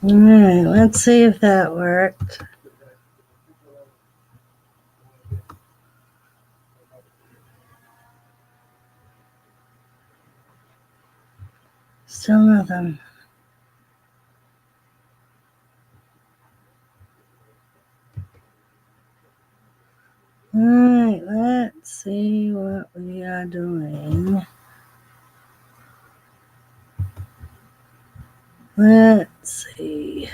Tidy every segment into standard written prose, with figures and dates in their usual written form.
All right, let's see if that worked. Still nothing. All right, let's see what we are doing. Let's see.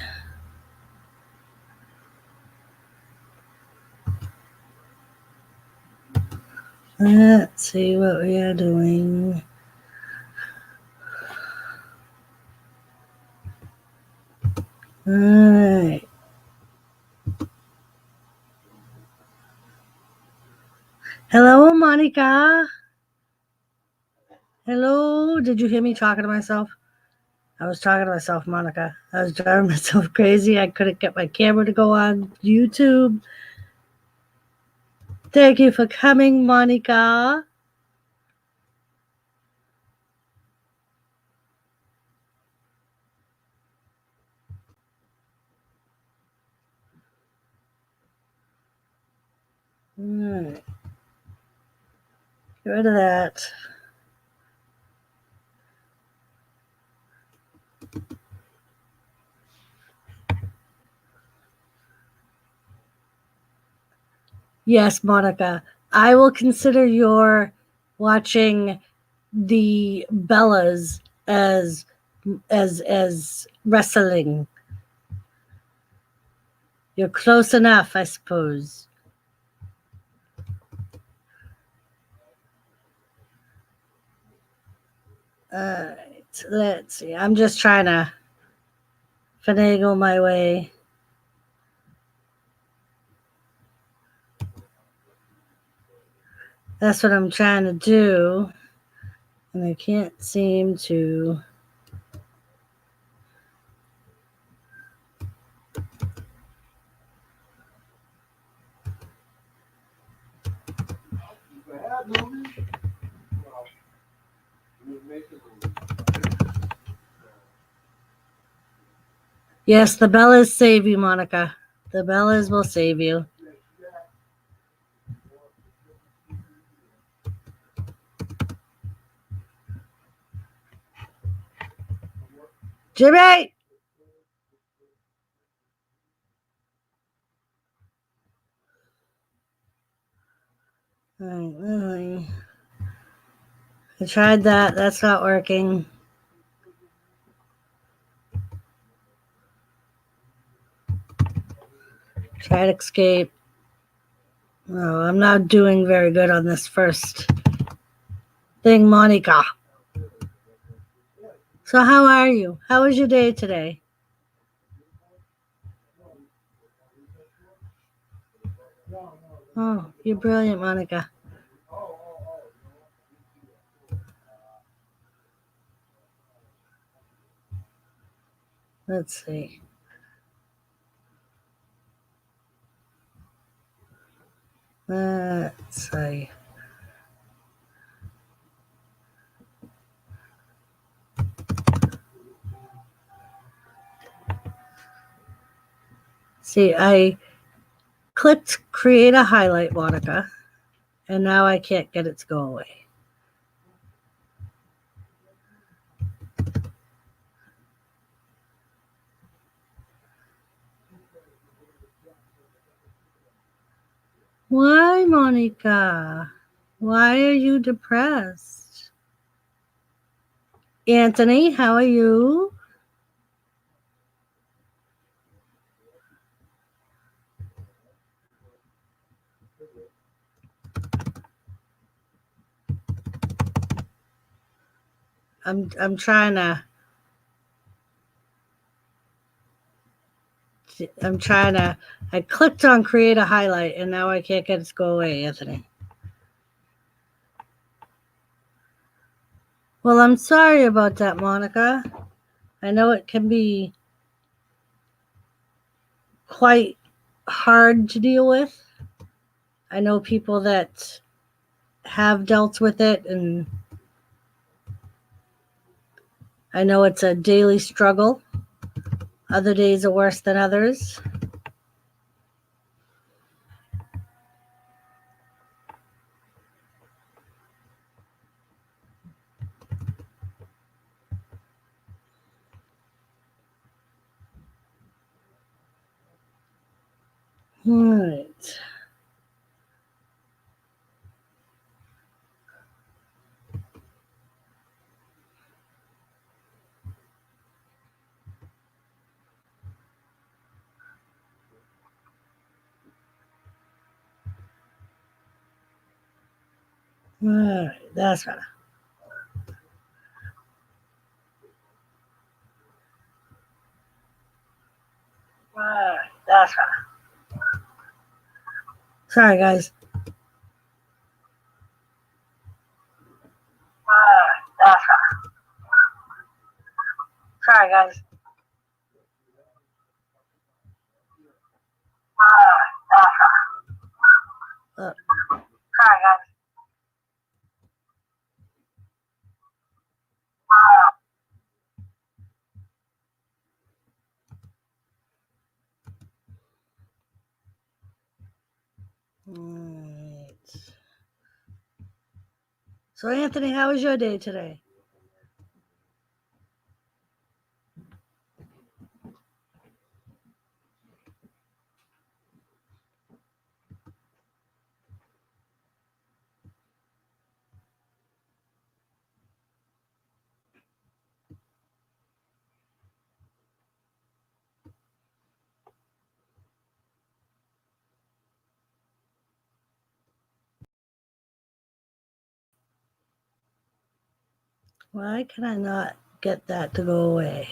Let's see what we are doing. All right. Hello, Monica. Hello. Did you hear me talking to myself? I was talking to myself, Monica. I was driving myself crazy. I couldn't get my camera to go on YouTube. Thank you for coming, Monica. All right. Get rid of that. Yes, Monica. I will consider your watching the Bellas as wrestling. You're close enough, I suppose. Let's see. I'm just trying to finagle my way. That's what I'm trying to do. And I can't seem to. Yes, the Bellas save you, Monica. The Bellas will save you. Jimmy! All right, I tried that. That's not working. Tried escape. Oh, I'm not doing very good on this first thing, Monica. So how are you? How was your day today? Oh, you're brilliant, Monica. Let's see. Let's see. See, I clicked create a highlight, Monica, and now I can't get it to go away. Why, Monica? Why are you depressed? Anthony, how are you? I'm trying to I clicked on create a highlight and now I can't get it to go away, Anthony. Well, I'm sorry about that, Monica. I know it can be quite hard to deal with. I know people that have dealt with it, and I know it's a daily struggle. Other days are worse than others. All right. All right, that's better. All right, that's better. Sorry, guys. All right, that's better. Sorry, guys. All right, that's better. Sorry, guys. All right. So, Anthony, how was your day today? Why can I not get that to go away?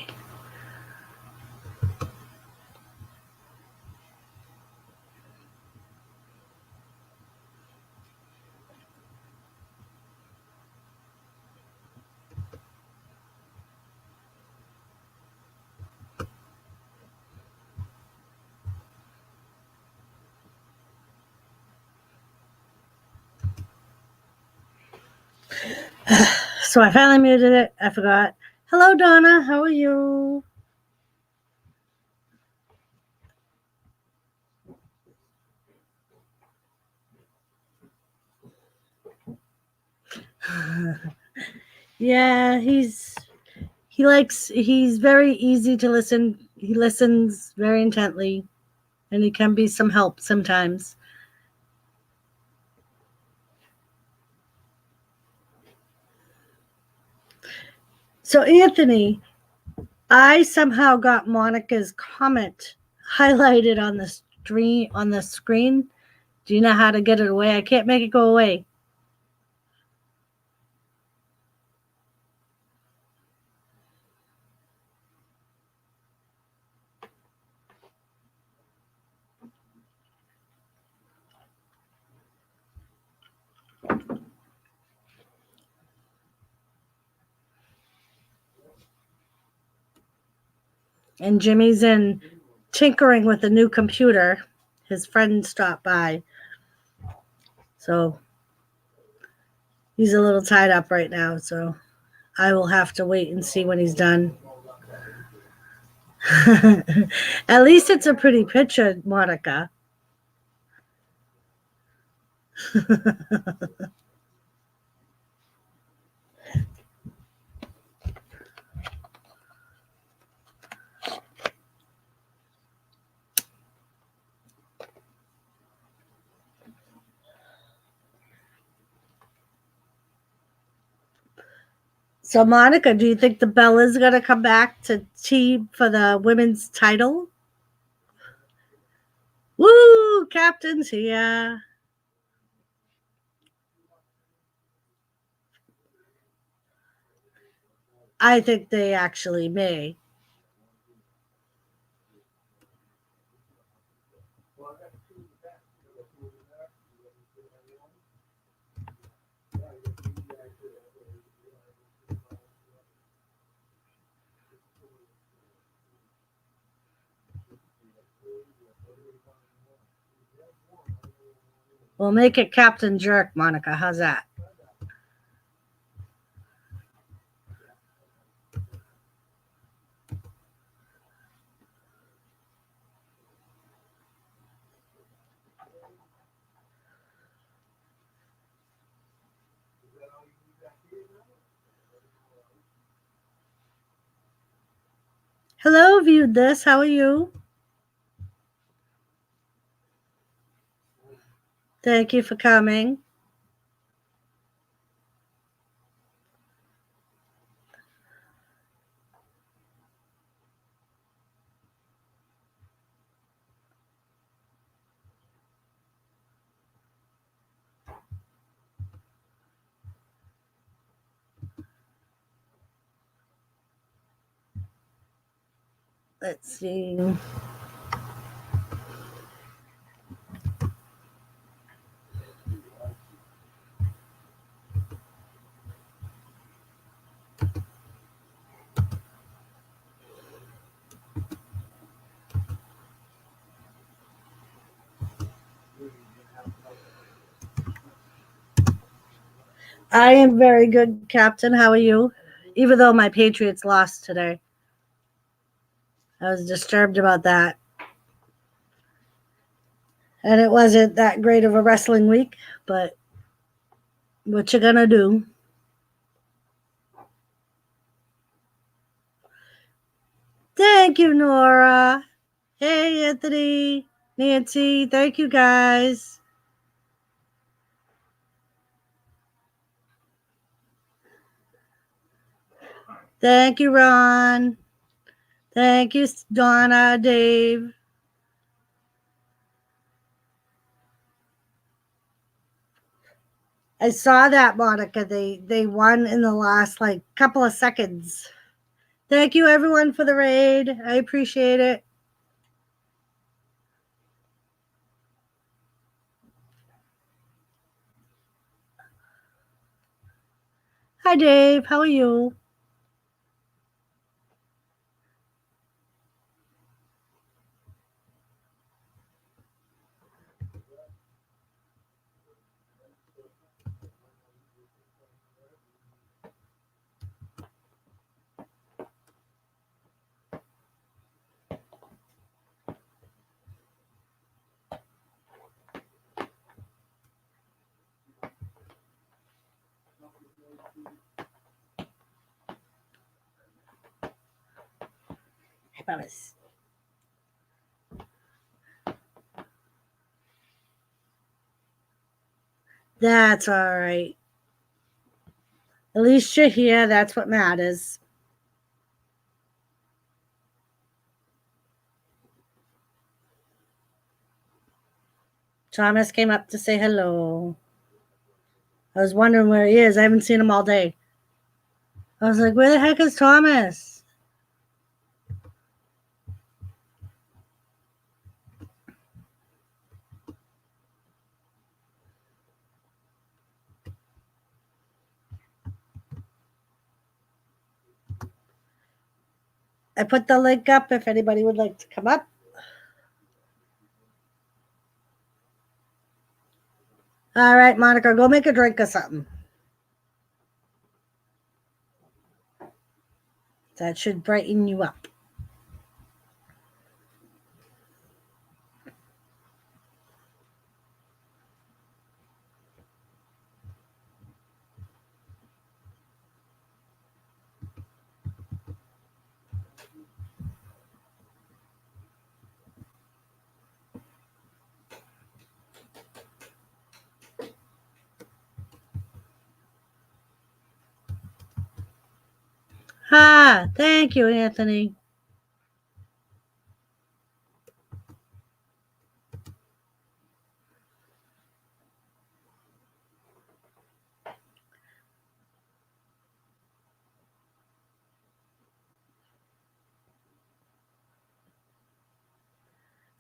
So I finally muted it. I forgot. Hello, Donna. How are you? Yeah, he's very easy to listen. He listens very intently, and he can be some help sometimes. So Anthony, I somehow got Monica's comment highlighted on the screen. Do you know how to get it away? I can't make it go away. And Jimmy's in tinkering with a new computer. His friend stopped by. So he's a little tied up right now. So I will have to wait and see when he's done. At least it's a pretty picture, Monica. So, Monica, do you think the Bella's going to come back to team for the women's title? Woo! Captain's here. I think they actually may. We'll make it Captain Jerk, Monica. How's that? Hello, Viewed This. How are you? Thank you for coming. Let's see. I am very good, Captain. How are you? Even though my Patriots lost today, I was disturbed about that. And it wasn't that great of a wrestling week, but what you gonna do? Thank you, Nora. Hey, Anthony, Nancy. Thank you, guys. Thank you, Ron. Thank you, Donna, Dave. I saw that, Monica. They won in the last like couple of seconds. Thank you, everyone, for the raid. I appreciate it. Hi, Dave. How are you? I promise. That's all right. At least you're here. That's what matters. Thomas came up to say hello. I was wondering where he is. I haven't seen him all day. I was like, where the heck is Thomas? I put the link up if anybody would like to come up. All right, Monica, go make a drink or something. That should brighten you up. Ah, thank you, Anthony.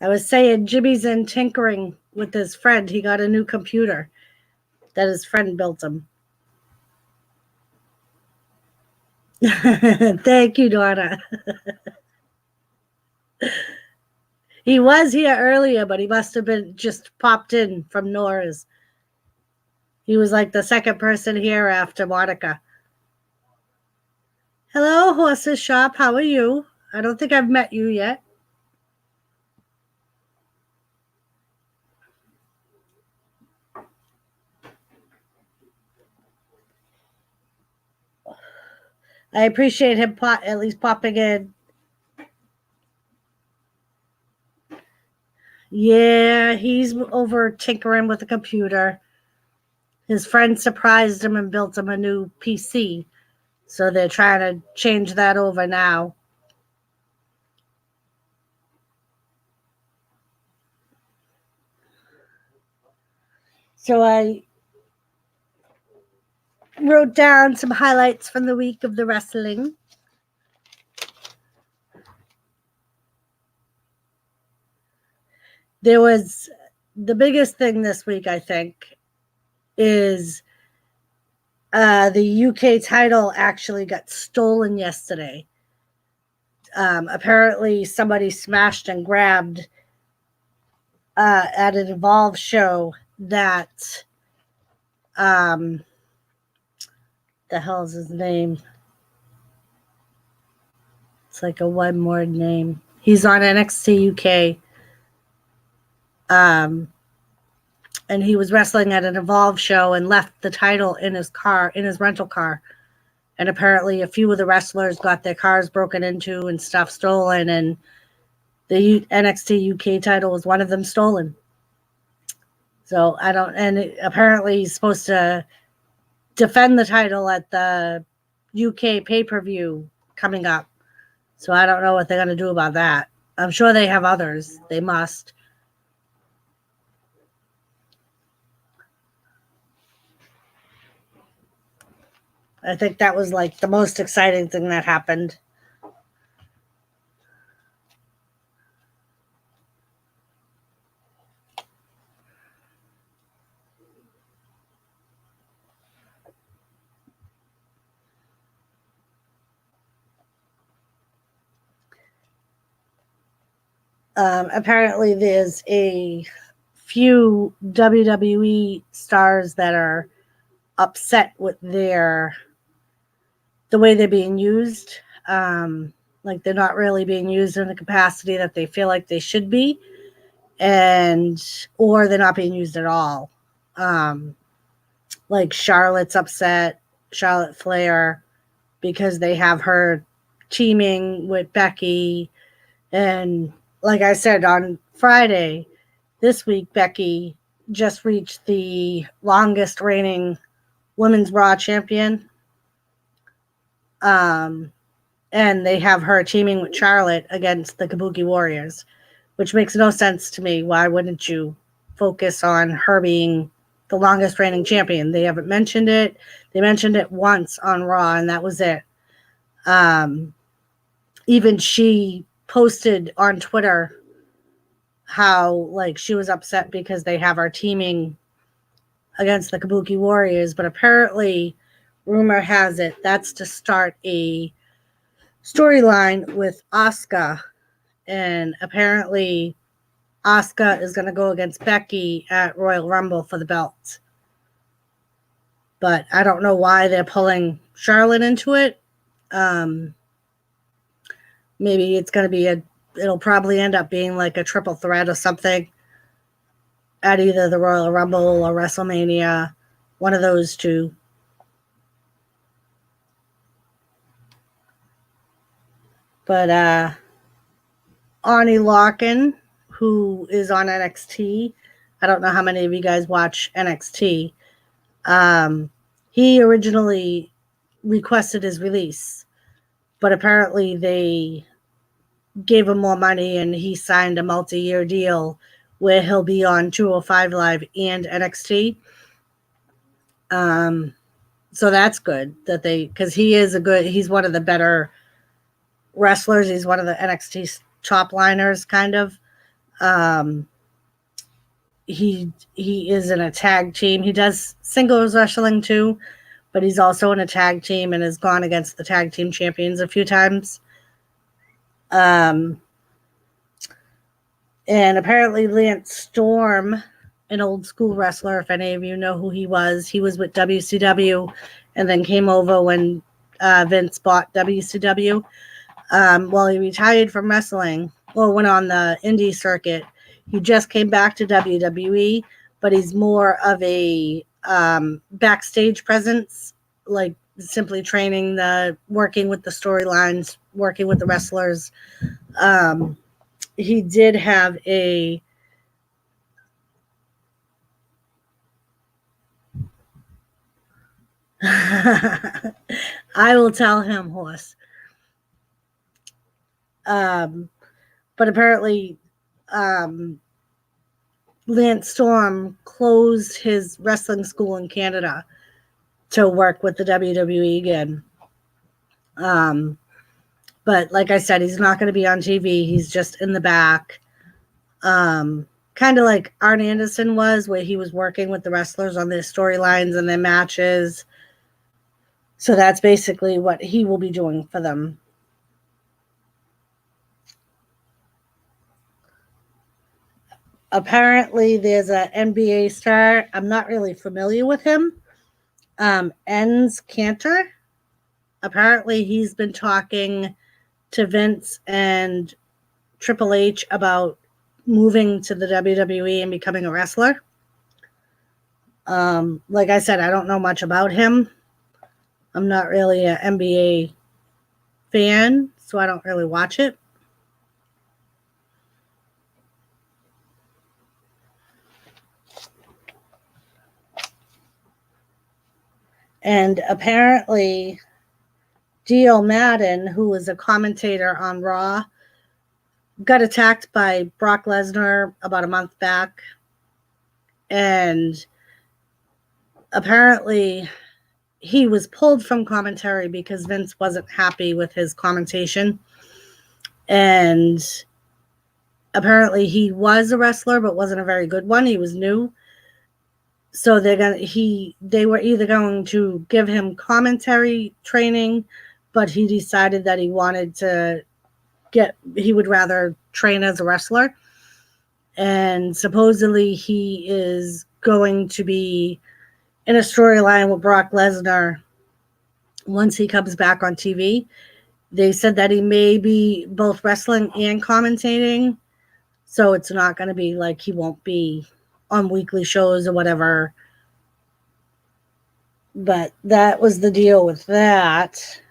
I was saying Jimmy's in tinkering with his friend. He got a new computer that his friend built him. Thank you, Donna. He was here earlier, but he must have been just popped in from Nora's. He was like the second person here after Monica. Hello, Horses Shop. How are you? I don't think I've met you yet. I appreciate him at least popping in. Yeah, he's over tinkering with the computer. His friend surprised him and built him a new PC. So they're trying to change that over now. So I wrote down some highlights from the week of the wrestling. There was the biggest thing this week, I think, is the UK title actually got stolen yesterday. Apparently, somebody smashed and grabbed at an Evolve show that the hell's his name? It's like a one-word name. He's on NXT UK. And he was wrestling at an Evolve show and left the title in his car, in his rental car. And apparently a few of the wrestlers got their cars broken into and stuff stolen, and the NXT UK title was one of them stolen. So I don't, and apparently he's supposed to defend the title at the UK pay-per-view coming up. So I don't know what they're going to do about that. I'm sure they have others. They must. I think that was like the most exciting thing that happened. Apparently there's a few WWE stars that are upset with the way they're being used. Like they're not really being used in the capacity that they feel like they should be, or they're not being used at all. Like Charlotte's upset, Charlotte Flair, because they have her teaming with Becky. And like I said on Friday, this week, Becky just reached the longest reigning women's Raw champion. And they have her teaming with Charlotte against the Kabuki Warriors, which makes no sense to me. Why wouldn't you focus on her being the longest reigning champion? They haven't mentioned it. They mentioned it once on Raw, and that was it. Even she posted on Twitter how like she was upset because they have her teaming against the Kabuki Warriors, but apparently rumor has it that's to start a storyline with Asuka, and apparently Asuka is going to go against Becky at Royal Rumble for the belt. But I don't know why they're pulling Charlotte into it. Maybe it's going to be it'll probably end up being like a triple threat or something at either the Royal Rumble or WrestleMania, one of those two. But Arnie Larkin, who is on NXT, I don't know how many of you guys watch NXT. He originally requested his release, but apparently they gave him more money and he signed a multi-year deal where he'll be on 205 Live and NXT. So that's good that because he's one of the better wrestlers. He's one of the NXT top liners, kind of. He is in a tag team. He does singles wrestling too, but he's also in a tag team and has gone against the tag team champions a few times. And apparently Lance Storm, an old school wrestler, if any of you know who he was with WCW and then came over when Vince bought WCW. Well, he retired from wrestling or went on the indie circuit. He just came back to WWE, but he's more of a backstage presence, like simply training, working with the storylines, working with the wrestlers. He did have a I will tell him, horse. But apparently, Lance Storm closed his wrestling school in Canada to work with the WWE again. But like I said, he's not going to be on TV. He's just in the back. Kind of like Arn Anderson was, where he was working with the wrestlers on their storylines and their matches. So that's basically what he will be doing for them. Apparently, there's an NBA star. I'm not really familiar with him. Enns Cantor. Apparently, he's been talking to Vince and Triple H about moving to the WWE and becoming a wrestler. Like I said, I don't know much about him. I'm not really an NBA fan, so I don't really watch it. And apparently, Dio Madden, who was a commentator on Raw, got attacked by Brock Lesnar about a month back. And apparently, he was pulled from commentary because Vince wasn't happy with his commentation. And apparently, he was a wrestler, but wasn't a very good one. He was new. So they were either going to give him commentary training, but he decided that he would rather train as a wrestler. And supposedly he is going to be in a storyline with Brock Lesnar once he comes back on TV. They said that he may be both wrestling and commentating. So it's not going to be like he won't be on weekly shows or whatever. But that was the deal with that.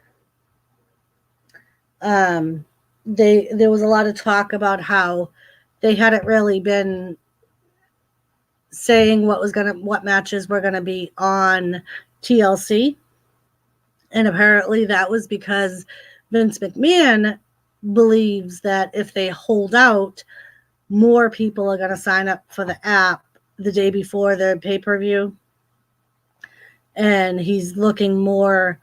There was a lot of talk about how they hadn't really been saying what matches were gonna be on TLC. And apparently that was because Vince McMahon believes that if they hold out, more people are going to sign up for the app the day before the pay-per-view. And he's looking more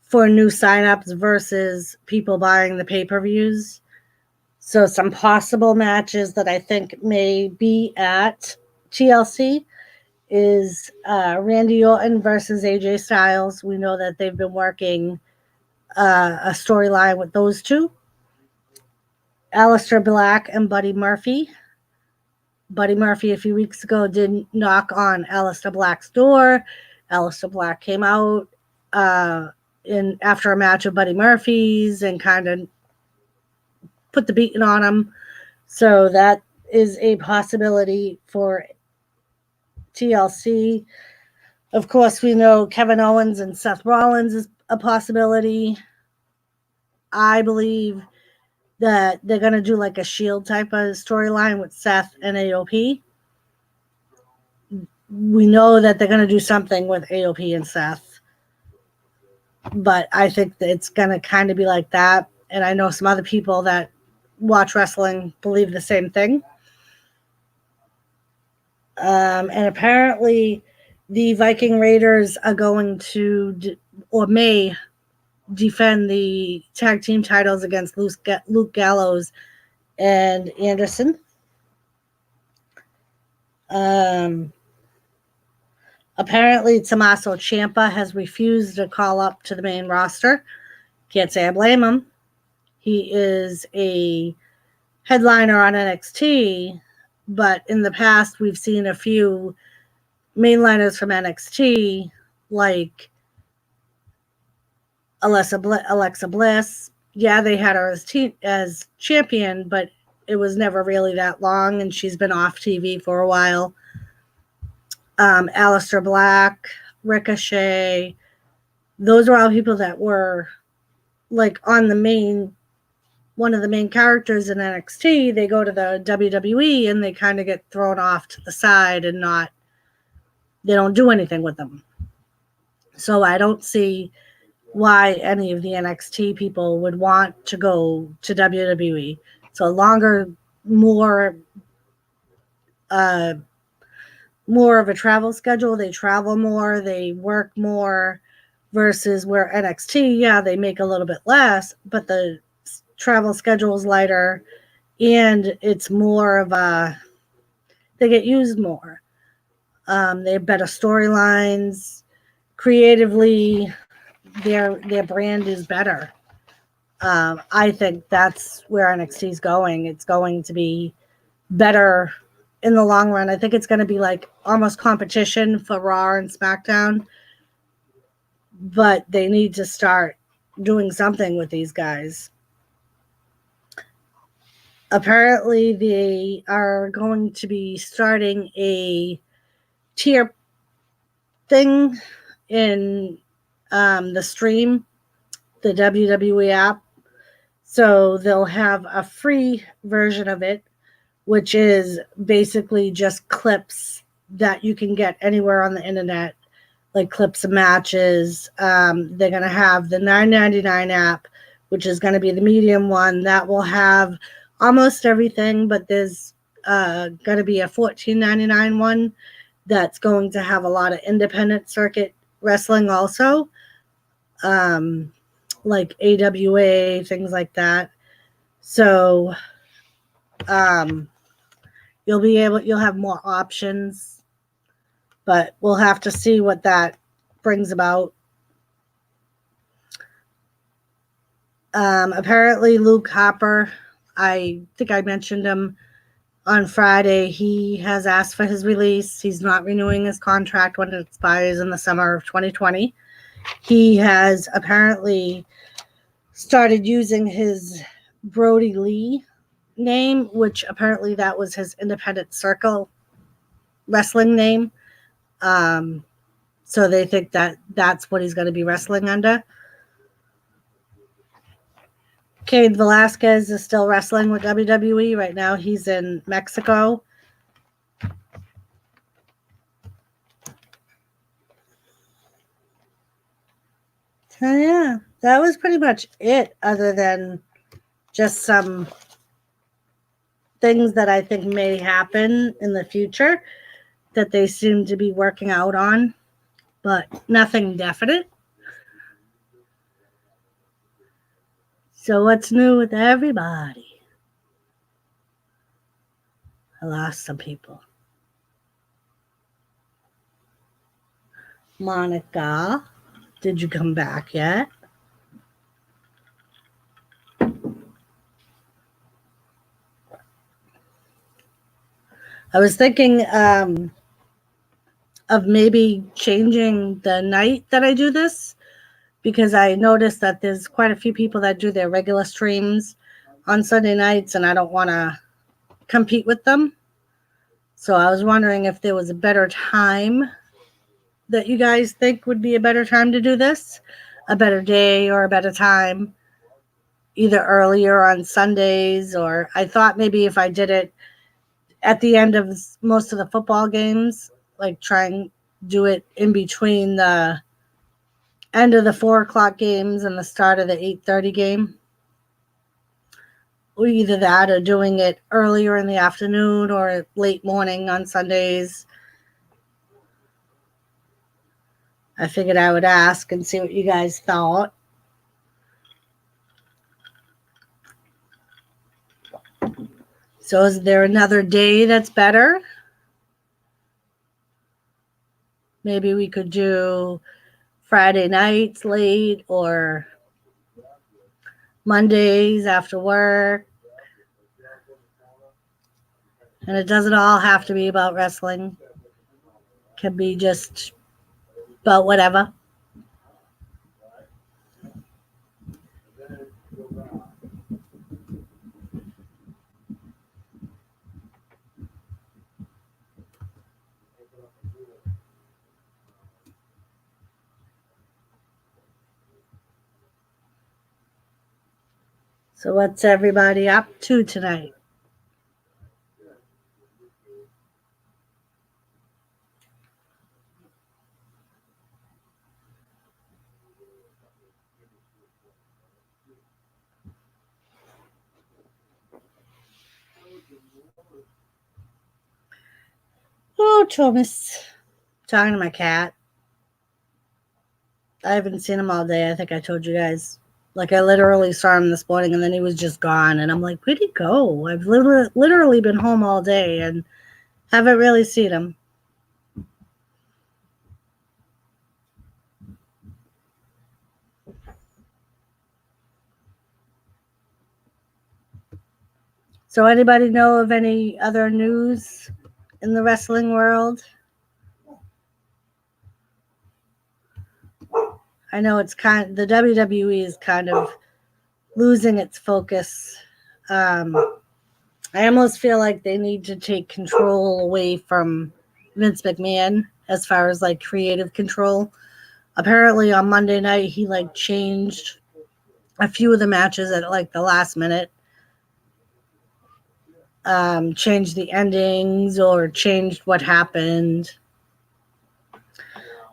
for new signups versus people buying the pay-per-views. So some possible matches that I think may be at TLC is Randy Orton versus AJ Styles. We know that they've been working a storyline with those two. Aleister Black and Buddy Murphy. Buddy Murphy a few weeks ago did knock on Aleister Black's door. Aleister Black came out after a match of Buddy Murphy's and kind of put the beating on him. So that is a possibility for TLC. Of course, we know Kevin Owens and Seth Rollins is a possibility. I believe that they're going to do like a Shield type of storyline with Seth and AOP. We know that they're going to do something with AOP and Seth. But I think that it's going to kind of be like that. And I know some other people that watch wrestling believe the same thing. And apparently the Viking Raiders are going to, or may defend the tag team titles against Luke Gallows and Anderson. Apparently Tommaso Ciampa has refused to call up to the main roster. Can't say I blame him. He is a headliner on NXT, but in the past we've seen a few mainliners from NXT like Alexa Bliss. Yeah, they had her as champion, but it was never really that long, and she's been off TV for a while. Aleister Black, Ricochet, those are all people that were like on one of the main characters in NXT. They go to the WWE and they kind of get thrown off to the side and they don't do anything with them. So I don't see why any of the NXT people would want to go to WWE. So longer, more of a travel schedule. They travel more, they work more, versus where NXT, yeah, they make a little bit less, but the travel schedule is lighter and it's more of they get used more. They have better storylines. Creatively, their brand is better. I think that's where NXT is going. It's going to be better in the long run. I think it's going to be like almost competition for Raw and SmackDown, but they need to start doing something with these guys. Apparently, they are going to be starting a tier thing in the stream, the WWE app. So they'll have a free version of it, which is basically just clips that you can get anywhere on the internet, like clips of matches. They're going to have the $9.99 app, which is going to be the medium one. That will have almost everything, but there's going to be a $14.99 one that's going to have a lot of independent circuit wrestling also, like AWA, things like that. So you'll have more options, but we'll have to see what that brings about. Apparently Luke Harper, I think I mentioned him on Friday. He has asked for his release. He's not renewing his contract when it expires in the summer of 2020. He has apparently started using his Brody Lee name, which apparently that was his independent circle wrestling name. So they think that that's what he's going to be wrestling under. Cain Velasquez is still wrestling with WWE. Right now he's in Mexico. So yeah, that was pretty much it, other than just some things that I think may happen in the future that they seem to be working out on, but nothing definite. So what's new with everybody? I lost some people. Monica, did you come back yet? I was thinking of maybe changing the night that I do this, because I noticed that there's quite a few people that do their regular streams on Sunday nights, and I don't want to compete with them. So I was wondering if there was a better time that you guys think would be a better time to do this, a better day or a better time, either earlier on Sundays, or I thought maybe if I did it at the end of most of the football games, like try and do it in between the end of the 4:00 games and the start of the 8:30 game. Or either that or doing it earlier in the afternoon or late morning on Sundays. I figured I would ask and see what you guys thought. So is there another day that's better? Maybe we could do Friday nights late or Mondays after work. And it doesn't all have to be about wrestling. It can be just about whatever. So what's everybody up to tonight? Oh, Thomas. Talking to my cat. I haven't seen him all day. I think I told you guys. Like, I literally saw him this morning, and then he was just gone. And I'm like, where'd he go? I've literally been home all day and haven't really seen him. So anybody know of any other news in the wrestling world? I know it's the WWE is kind of losing its focus. I almost feel like they need to take control away from Vince McMahon as far as like creative control. Apparently on Monday night he like changed a few of the matches at like the last minute. Changed the endings or changed what happened.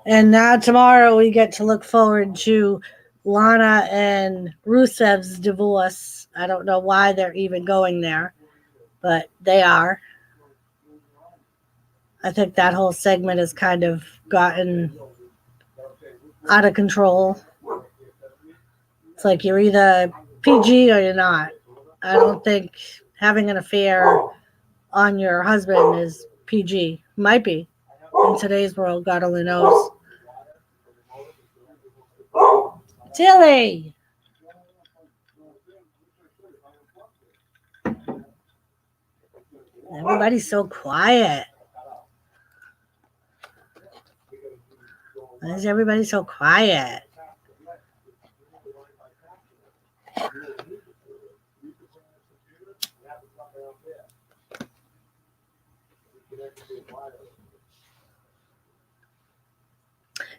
And now tomorrow we get to look forward to Lana and Rusev's divorce. I don't know why they're even going there, but they are. I think that whole segment has kind of gotten out of control. It's like you're either PG or you're not. I don't think having an affair on your husband is PG. Might be. In today's world, God only knows. Tilly! Everybody's so quiet. Why is everybody so quiet?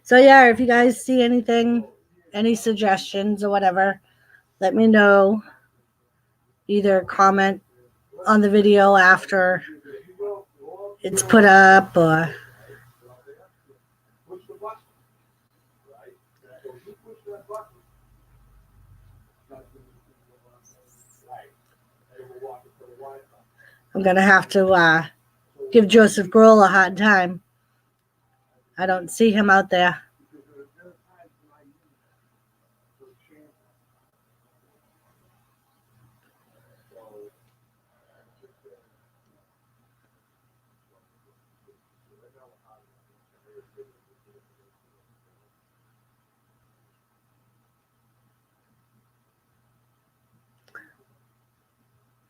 So yeah, if you guys see anything, any suggestions or whatever, let me know. Either comment on the video after it's put up or I'm going to have to give Joseph Grohl a hard time. I don't see him out there.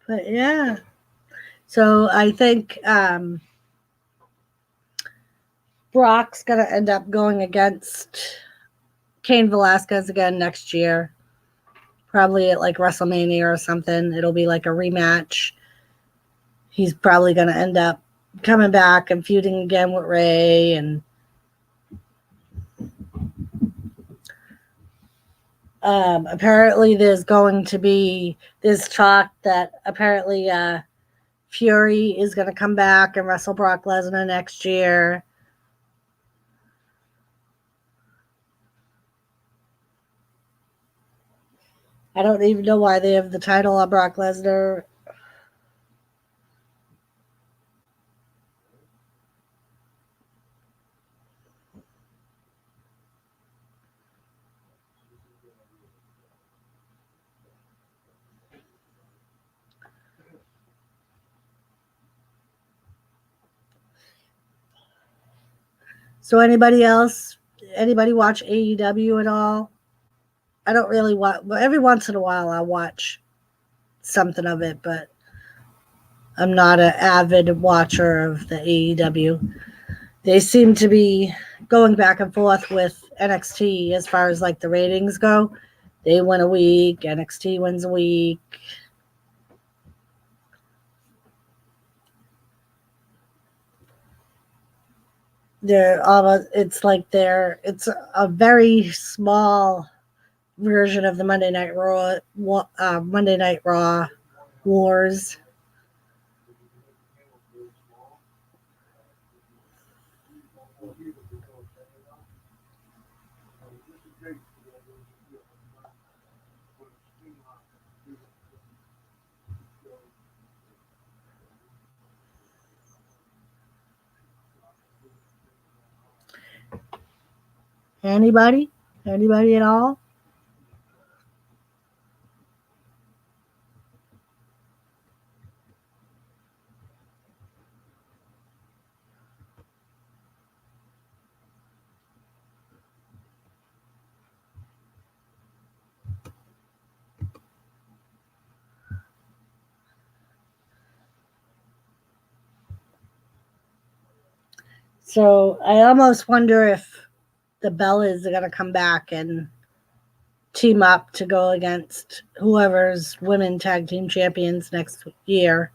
But yeah. So I think Brock's going to end up going against Cain Velasquez again next year. Probably at like WrestleMania or something. It'll be like a rematch. He's probably going to end up coming back and feuding again with Ray. And apparently there's talk that apparently Fury is going to come back and wrestle Brock Lesnar next year. I don't even know why they have the title on Brock Lesnar. So anybody watch AEW at all? I don't really watch. Every once in a while I watch something of it, but I'm not an avid watcher of the AEW. They seem to be going back and forth with NXT as far as like the ratings go. They win a week, NXT wins a week. They're almost, it's a very small version of the Monday Night Raw wars. Anybody? Anybody at all? So I almost wonder if the Bellas are going to come back and team up to go against whoever's women tag team champions next year.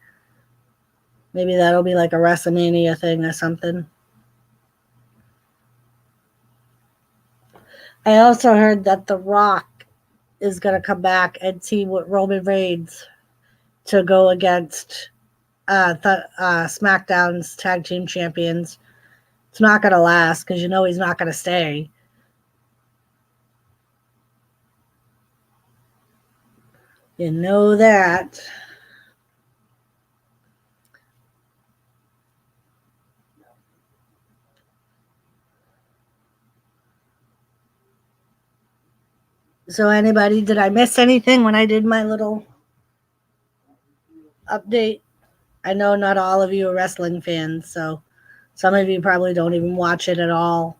Maybe that'll be like a WrestleMania thing or something. I also heard that The Rock is going to come back and team with Roman Reigns to go against SmackDown's tag team champions. It's not going to last because you know he's not going to stay. You know that. So anybody, did I miss anything when I did my little update? I know not all of you are wrestling fans, so some of you probably don't even watch it at all.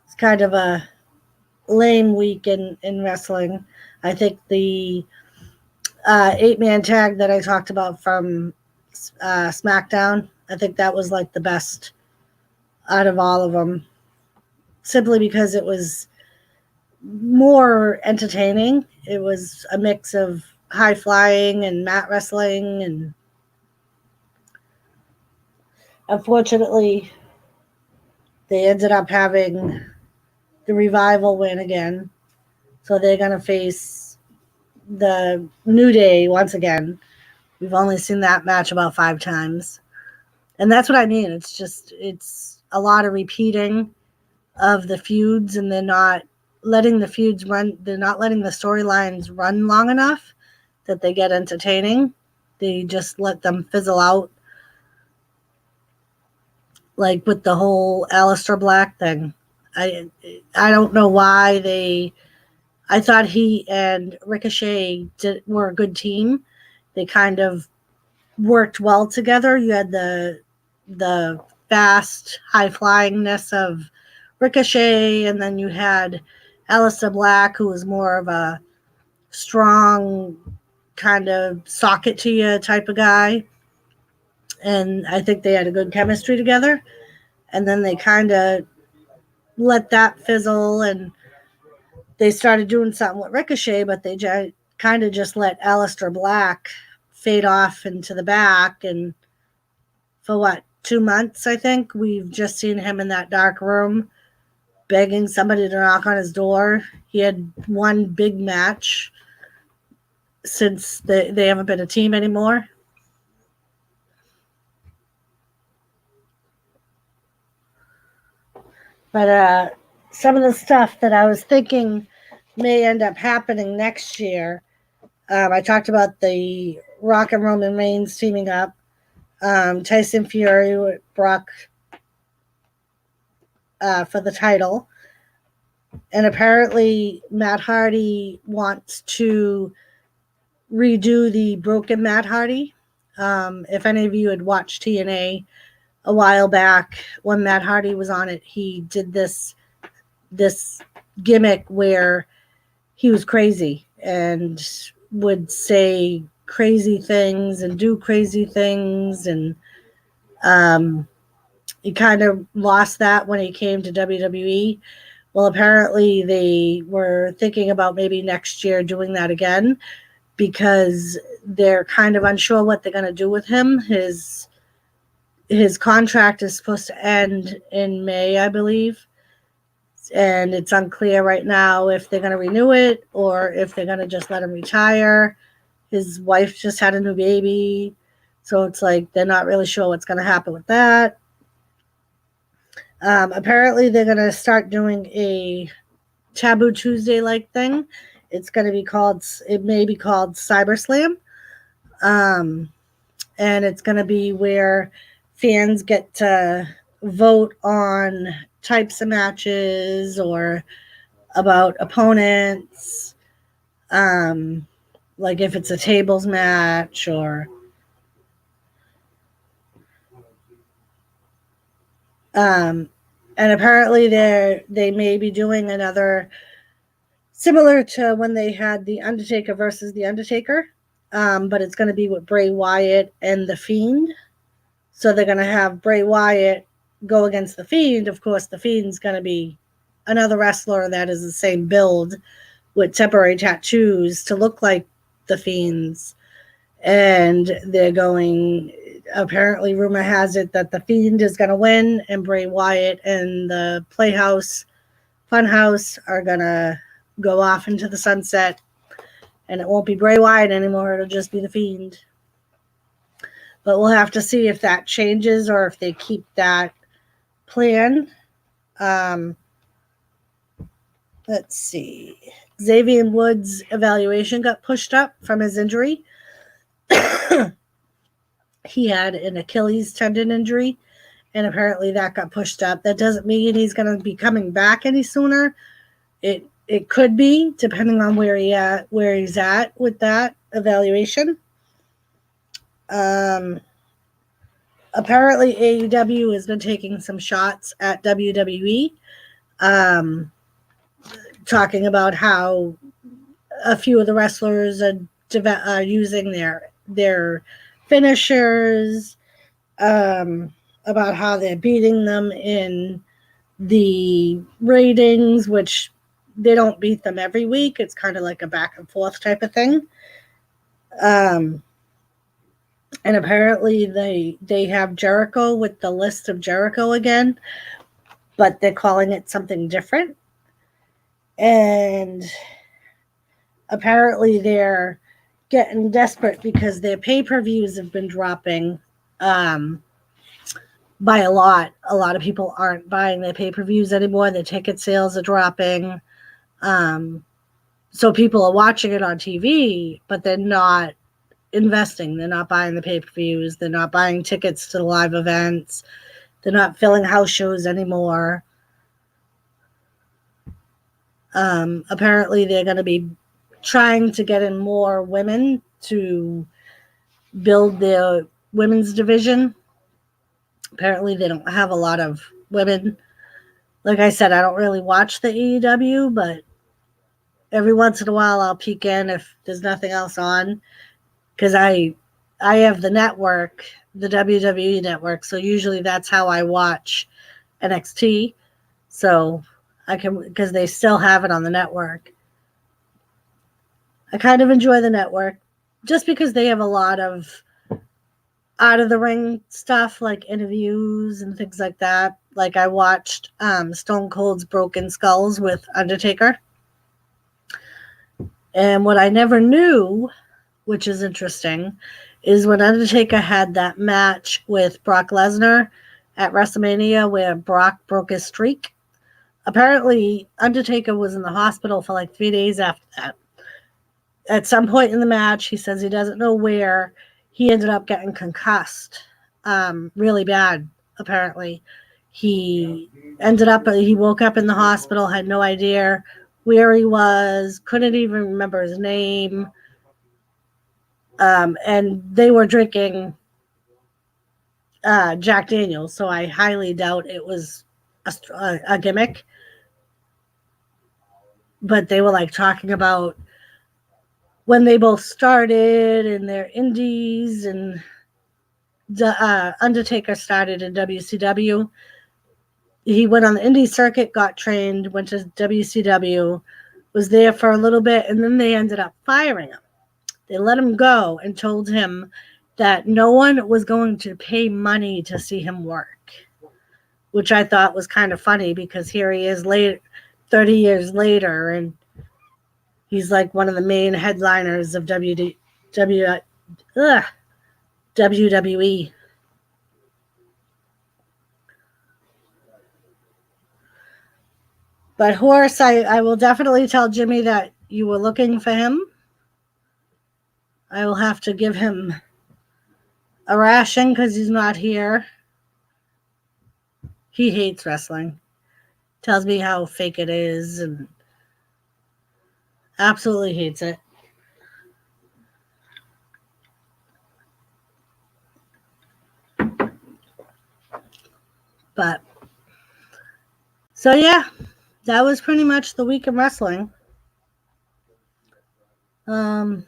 It's kind of a lame week in wrestling. I think the 8-man tag that I talked about from SmackDown, I think that was like the best out of all of them, simply because it was more entertaining. It was a mix of high flying and mat wrestling, and unfortunately they ended up having the Revival win again, so they're going to face the New Day once again. We've only seen that match about 5 times, and that's what I mean. It's a lot of repeating of the feuds, and they're not letting the feuds run. They're not letting the storylines run long enough that they get entertaining. They just let them fizzle out, like with the whole Aleister Black thing. I don't know why they. I thought he and Ricochet were a good team. They kind of worked well together. You had the fast, high flyingness of Ricochet, and then you had Aleister Black, who was more of a strong, kind of socket to you type of guy. And I think they had a good chemistry together. And then they kind of let that fizzle, and they started doing something with Ricochet, but they kind of just let Aleister Black fade off into the back. And for what, 2 months, I think, we've just seen him in that dark room begging somebody to knock on his door. He had one big match since they haven't been a team anymore. But some of the stuff that I was thinking may end up happening next year. I talked about the Rock and Roman Reigns teaming up. Tyson Fury with Brock for the title. And apparently Matt Hardy wants to redo the Broken Matt Hardy. If any of you had watched TNA a while back when Matt Hardy was on it, he did this gimmick where he was crazy and would say crazy things and do crazy things, and he kind of lost that when he came to WWE. Well, apparently they were thinking about maybe next year doing that again because they're kind of unsure what they're going to do with him. His contract is supposed to end in May, I believe, and it's unclear right now if they're going to renew it or if they're going to just let him retire. His wife just had a new baby, so it's like they're not really sure what's going to happen with that. Apparently, they're going to start doing a Taboo Tuesday like thing. It may be called CyberSlam. And it's going to be where fans get to vote on types of matches or about opponents, like if it's a tables match or and apparently they may be doing another similar to when they had the Undertaker versus the Undertaker, but it's going to be with Bray Wyatt and the Fiend. So they're going to have Bray Wyatt go against the Fiend. Of course, the Fiend's going to be another wrestler that is the same build with temporary tattoos to look like the Fiend's. And they're going, apparently, rumor has it that the Fiend is going to win, and Bray Wyatt and the Playhouse Funhouse are going to go off into the sunset. And it won't be Bray Wyatt anymore. It'll just be the Fiend. But we'll have to see if that changes or if they keep that plan. Let's see. Xavier Woods' evaluation got pushed up from his injury. He had an Achilles tendon injury, and apparently that got pushed up. That doesn't mean he's going to be coming back any sooner. It could be, depending on where he's at with that evaluation. Apparently AEW has been taking some shots at WWE, talking about how a few of the wrestlers are using their finishers, about how they're beating them in the ratings, which they don't beat them every week. It's kind of like a back and forth type of thing. And apparently they have Jericho with the list of Jericho again, but they're calling it something different. And apparently they're getting desperate because their pay-per-views have been dropping by a lot. A lot of people aren't buying their pay-per-views anymore. Their ticket sales are dropping. So people are watching it on TV, but they're not investing. They're not buying the pay-per-views. They're not buying tickets to the live events. They're not filling house shows anymore. Apparently they're going to be trying to get in more women to build their women's division. Apparently they don't have a lot of women. Like I said, I don't really watch the AEW, but every once in a while I'll peek in if there's nothing else on, because I have the network, the WWE network, so usually that's how I watch NXT. So I can, because they still have it on the network. I kind of enjoy the network just because they have a lot of out of the ring stuff, like interviews and things like that. Like I watched Stone Cold's Broken Skulls with Undertaker. And what I never knew, which is interesting, is when Undertaker had that match with Brock Lesnar at WrestleMania where Brock broke his streak. Apparently, Undertaker was in the hospital for like 3 days after that. At some point in the match, he says he doesn't know where, he ended up getting concussed really bad, apparently. He woke up in the hospital, had no idea where he was, couldn't even remember his name. And they were drinking Jack Daniels, so I highly doubt it was a gimmick. but they were like talking about when they both started in their indies, and Undertaker started in WCW. He went on the indie circuit, got trained, went to WCW, was there for a little bit, and then they ended up firing him. They let him go and told him that no one was going to pay money to see him work, which I thought was kind of funny because here he is 30 years later, and he's like one of the main headliners of WWE. But Horace, I will definitely tell Jimmy that you were looking for him. I will have to give him a ration because he's not here. He hates wrestling. Tells me how fake it is and absolutely hates it. But so yeah, that was pretty much the week of wrestling. Other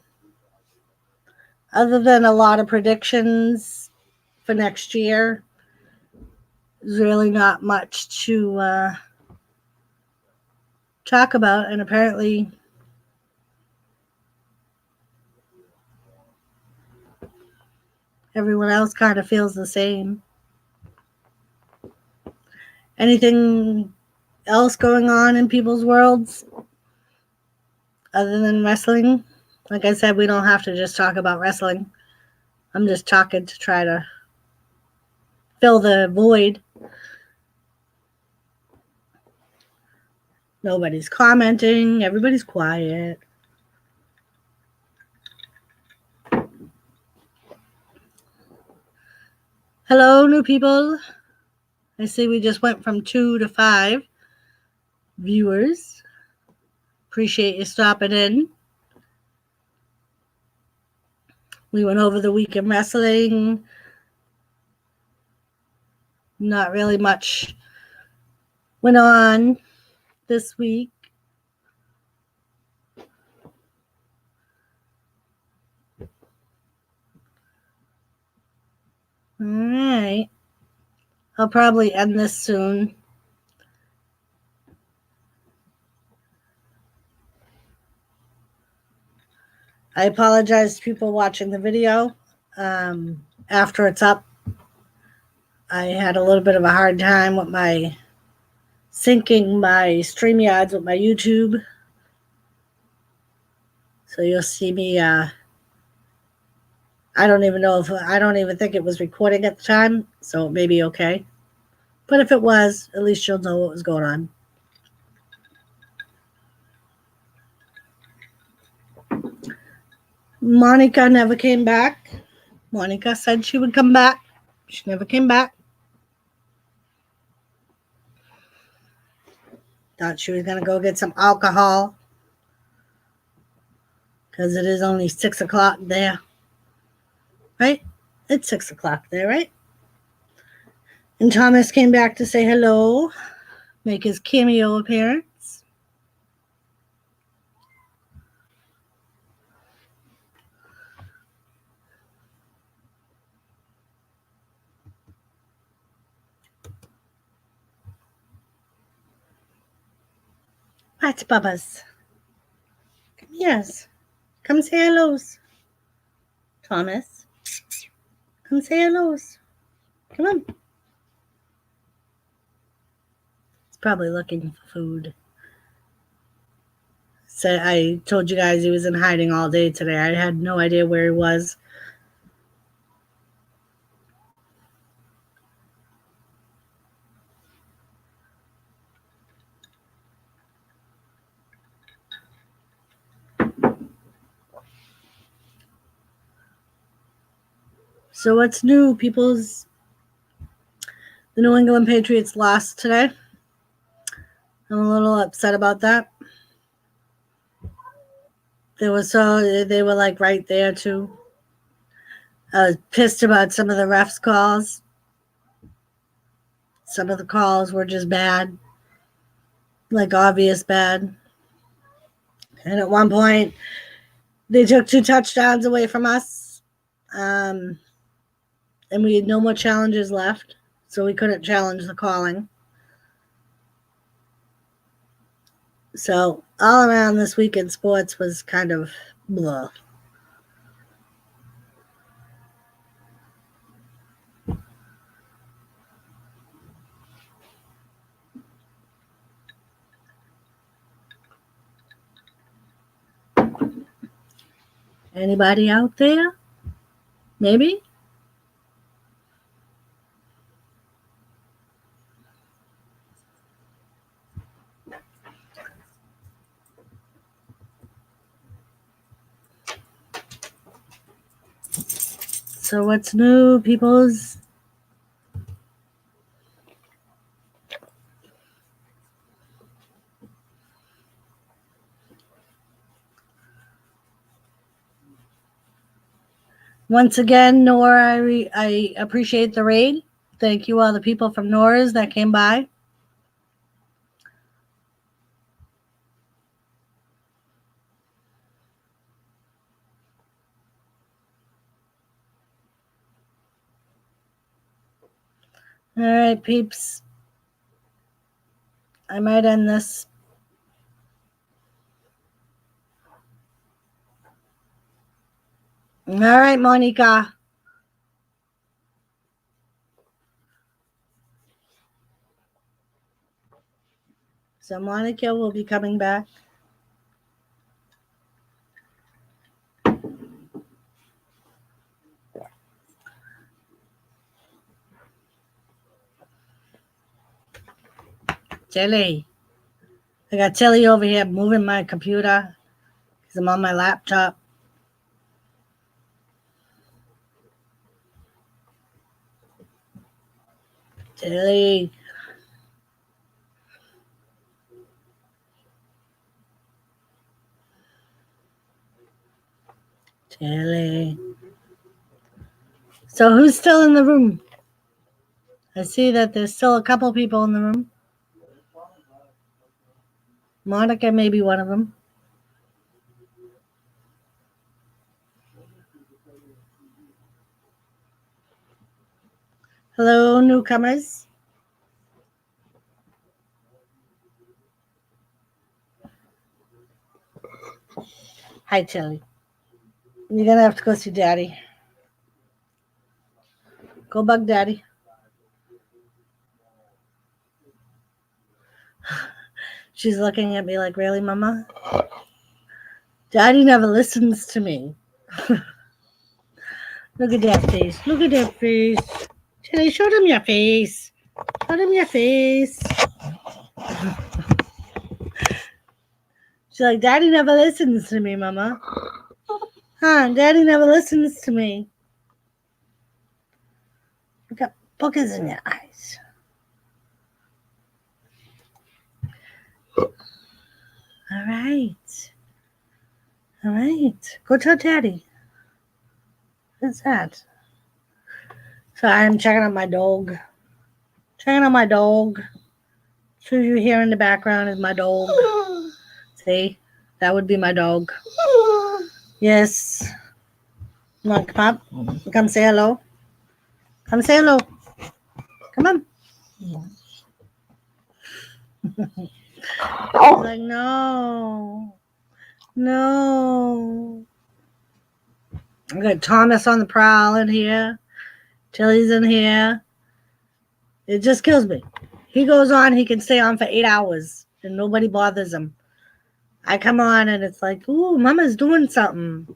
than a lot of predictions for next year, there's really not much to talk about, and apparently everyone else kind of feels the same. Anything else going on in people's worlds other than wrestling? Like I said, we don't have to just talk about wrestling. I'm just talking to try to fill the void. Nobody's commenting. Everybody's quiet. Hello, new people. I see we just went from 2 to 5 viewers. Appreciate you stopping in. We went over the week in wrestling. Not really much went on this week. All right. I'll probably end this soon. I apologize to people watching the video. After it's up, I had a little bit of a hard time with my syncing my StreamYards with my YouTube. So you'll see me, I don't even think it was recording at the time, so it may be okay. But if it was, at least you'll know what was going on. Monica never came back. Monica said she would come back. She never came back. Thought she was going to go get some alcohol because it is only 6 o'clock there. Right? It's 6 o'clock there, right? And Thomas came back to say hello, make his cameo appearance. What, Bubba's? Come here. Come say hellos. Thomas. Come say hellos. Come on. He's probably looking for food. So I told you guys he was in hiding all day today. I had no idea where he was. So what's new, peoples? The New England Patriots lost today. I'm a little upset about that. They were like right there too. I was pissed about some of the refs' calls. Some of the calls were just bad, like obvious bad. And at one point, they took 2 touchdowns away from us. And we had no more challenges left, so we couldn't challenge the calling. So all around this week in sports was kind of blah. Anybody out there? Maybe? So what's new, peoples? Once again, Nora, I appreciate the raid. Thank you, all the people from Nora's that came by. All right, peeps. I might end this. All right, Monica. So Monica will be coming back. Tilly. I got Tilly over here moving my computer because I'm on my laptop. Tilly. Tilly. So who's still in the room? I see that there's still a couple people in the room. Monica may be one of them. Hello, newcomers. Hi, Tilly. You're going to have to go see Daddy. Go bug Daddy. She's looking at me like, really, Mama? Daddy never listens to me. Look at that face. Look at that face. Tilly, show them your face. Show them your face. She's like, Daddy never listens to me, Mama. Huh? Daddy never listens to me. You got boogers in your eyes. All right. All right. Go tell Daddy. What's that? So I'm checking out my dog. Checking out my dog. So you hear in the background is my dog. See? That would be my dog. Yes. Come on, come up. Come say hello. Come say hello. Come on. He's like, no. No. I got Thomas on the prowl in here. Tilly's in here. It just kills me. He goes on, he can stay on for 8 hours and nobody bothers him. I come on and it's like, ooh, Mama's doing something.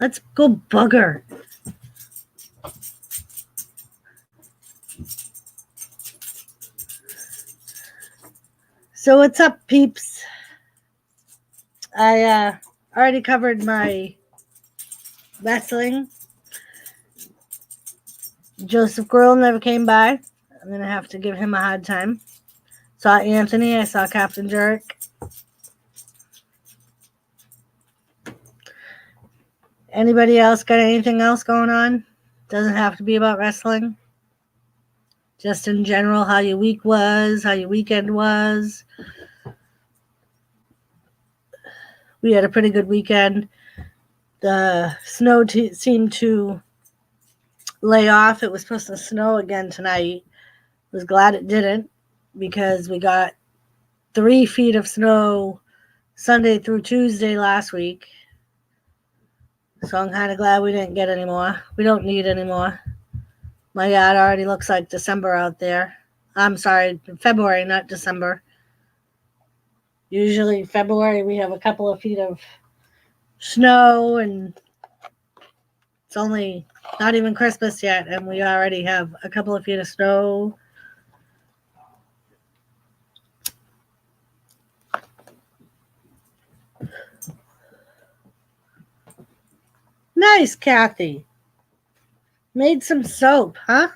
Let's go bug her. So what's up, peeps? I already covered my wrestling. Joseph Grill never came by. I'm going to have to give him a hard time. Saw Anthony. I saw Captain Jerk. Anybody else got anything else going on? Doesn't have to be about wrestling. Just in general, how your week was, how your weekend was. We had a pretty good weekend. The snow seemed to lay off. It was supposed to snow again tonight. Was glad it didn't because we got 3 feet of snow Sunday through Tuesday last week. So I'm kind of glad we didn't get any more. We don't need any more. My God, it already looks like December out there. I'm sorry, February, not December. Usually February we have a couple of feet of snow, and it's only not even Christmas yet, and we already have a couple of feet of snow. Nice, Kathy. Made some soap, huh?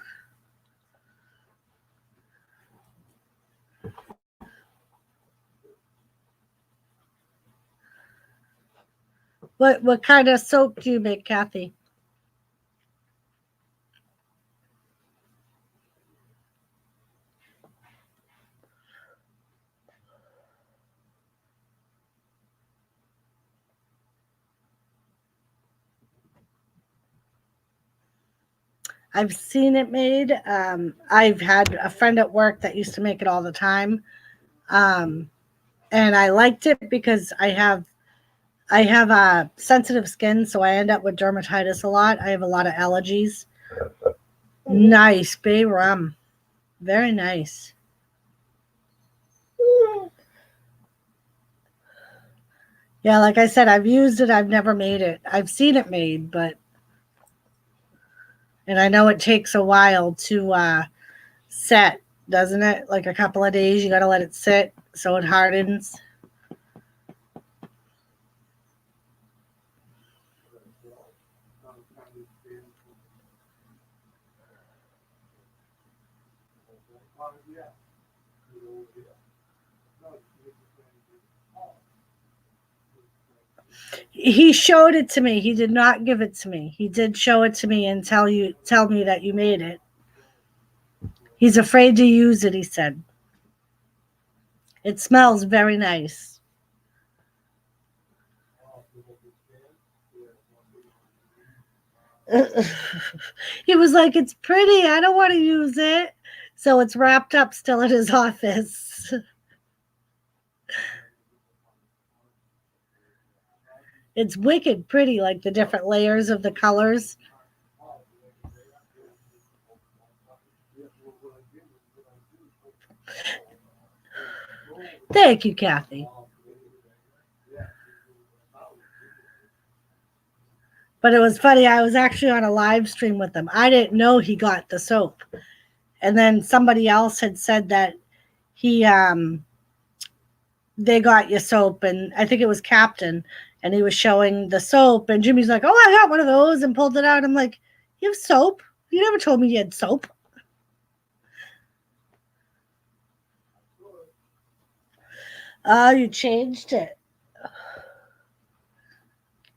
What kind of soap do you make, Kathy? I've seen it made. I've had a friend at work that used to make it all the time, and I liked it because I have a sensitive skin, so I end up with dermatitis a lot. I have a lot of allergies. Nice bay rum, very nice. Yeah, like I said, I've used it. I've never made it. I've seen it made, and I know it takes a while to set, doesn't it? Like a couple of days, you got to let it sit so it hardens. He showed it to me. He did not give it to me. He did show it to me and tell me that you made it. He's afraid to use it, he said. It smells very nice. He was like, "It's pretty. I don't want to use it." So it's wrapped up still in his office. It's wicked pretty, like the different layers of the colors. Thank you, Kathy. But it was funny. I was actually on a live stream with him. I didn't know he got the soap. And then somebody else had said that he they got you soap, and I think it was Captain, and he was showing the soap, and Jimmy's like, "Oh, I got one of those," and pulled it out. I'm like, "You have soap? You never told me you had soap." Oh, you changed it.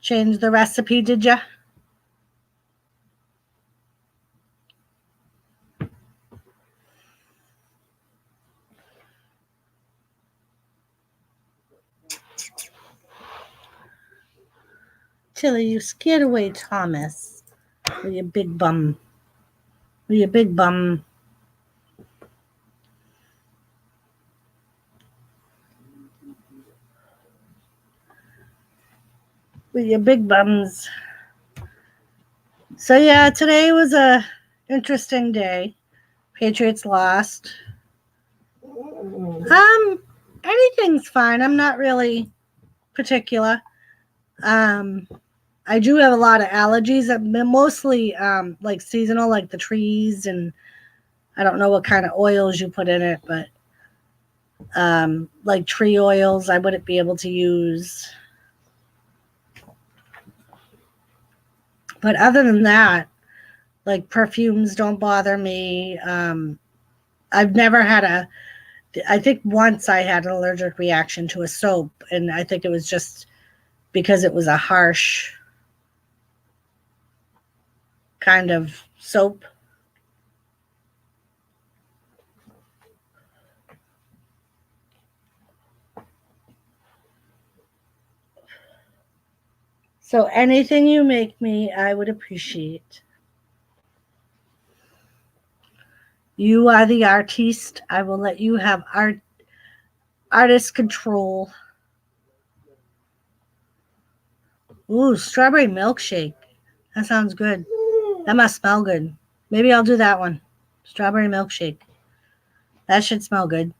Changed the recipe, did you? Tilly, you scared away Thomas with your big bum. With your big bum. With your big bums. So yeah, today was a interesting day. Patriots lost. Anything's fine. I'm not really particular. Um, I do have a lot of allergies, mostly like seasonal, like the trees, and I don't know what kind of oils you put in it, but like tree oils, I wouldn't be able to use. But other than that, like perfumes don't bother me. I've never had I think once I had an allergic reaction to a soap, and I think it was just because it was a harsh kind of soap. So anything you make me, I would appreciate. You are the artiste. I will let you have artist control. Ooh, strawberry milkshake. That sounds good. That must smell good. Maybe I'll do that one. Strawberry milkshake. That should smell good.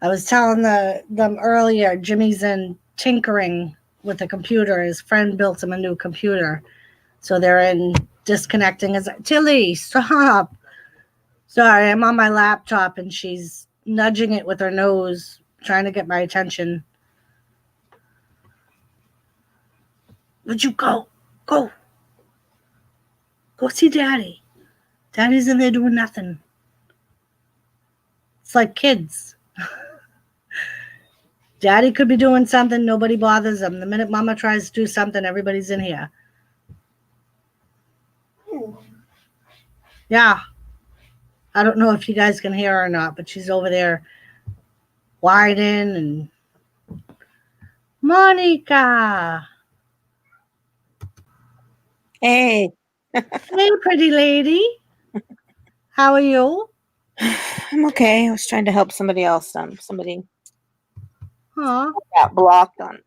I was telling them earlier, Jimmy's in tinkering with the computer. His friend built him a new computer. So they're in disconnecting. Tilly, stop. Sorry, I'm on my laptop and she's nudging it with her nose, trying to get my attention. Would you go? Go. Go see Daddy. Daddy's in there doing nothing. It's like kids. Daddy could be doing something, nobody bothers him. The minute Mama tries to do something, everybody's in here. Yeah. I don't know if you guys can hear her or not, but she's over there whining and Monica. Hey. Hey, pretty lady. How are you? I'm okay. I was trying to help somebody else. Somebody got blocked on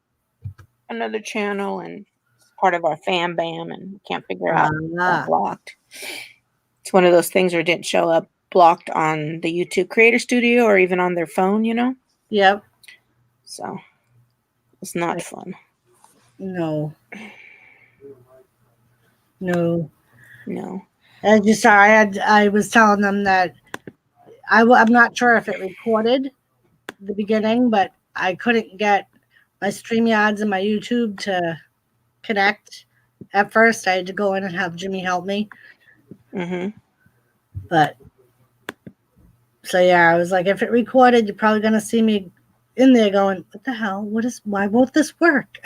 another channel and it's part of our fan bam and can't figure out got blocked. It's one of those things where it didn't show up blocked on the YouTube Creator Studio or even on their phone, Yep. So it's not fun. No. As you saw, I was telling them that I'm not sure if it recorded the beginning, but I couldn't get my StreamYards and my YouTube to connect. At first, I had to go in and have Jimmy help me. Mm-hmm. But so yeah, I was like, if it recorded, you're probably gonna see me in there going, "What the hell? Why won't this work?"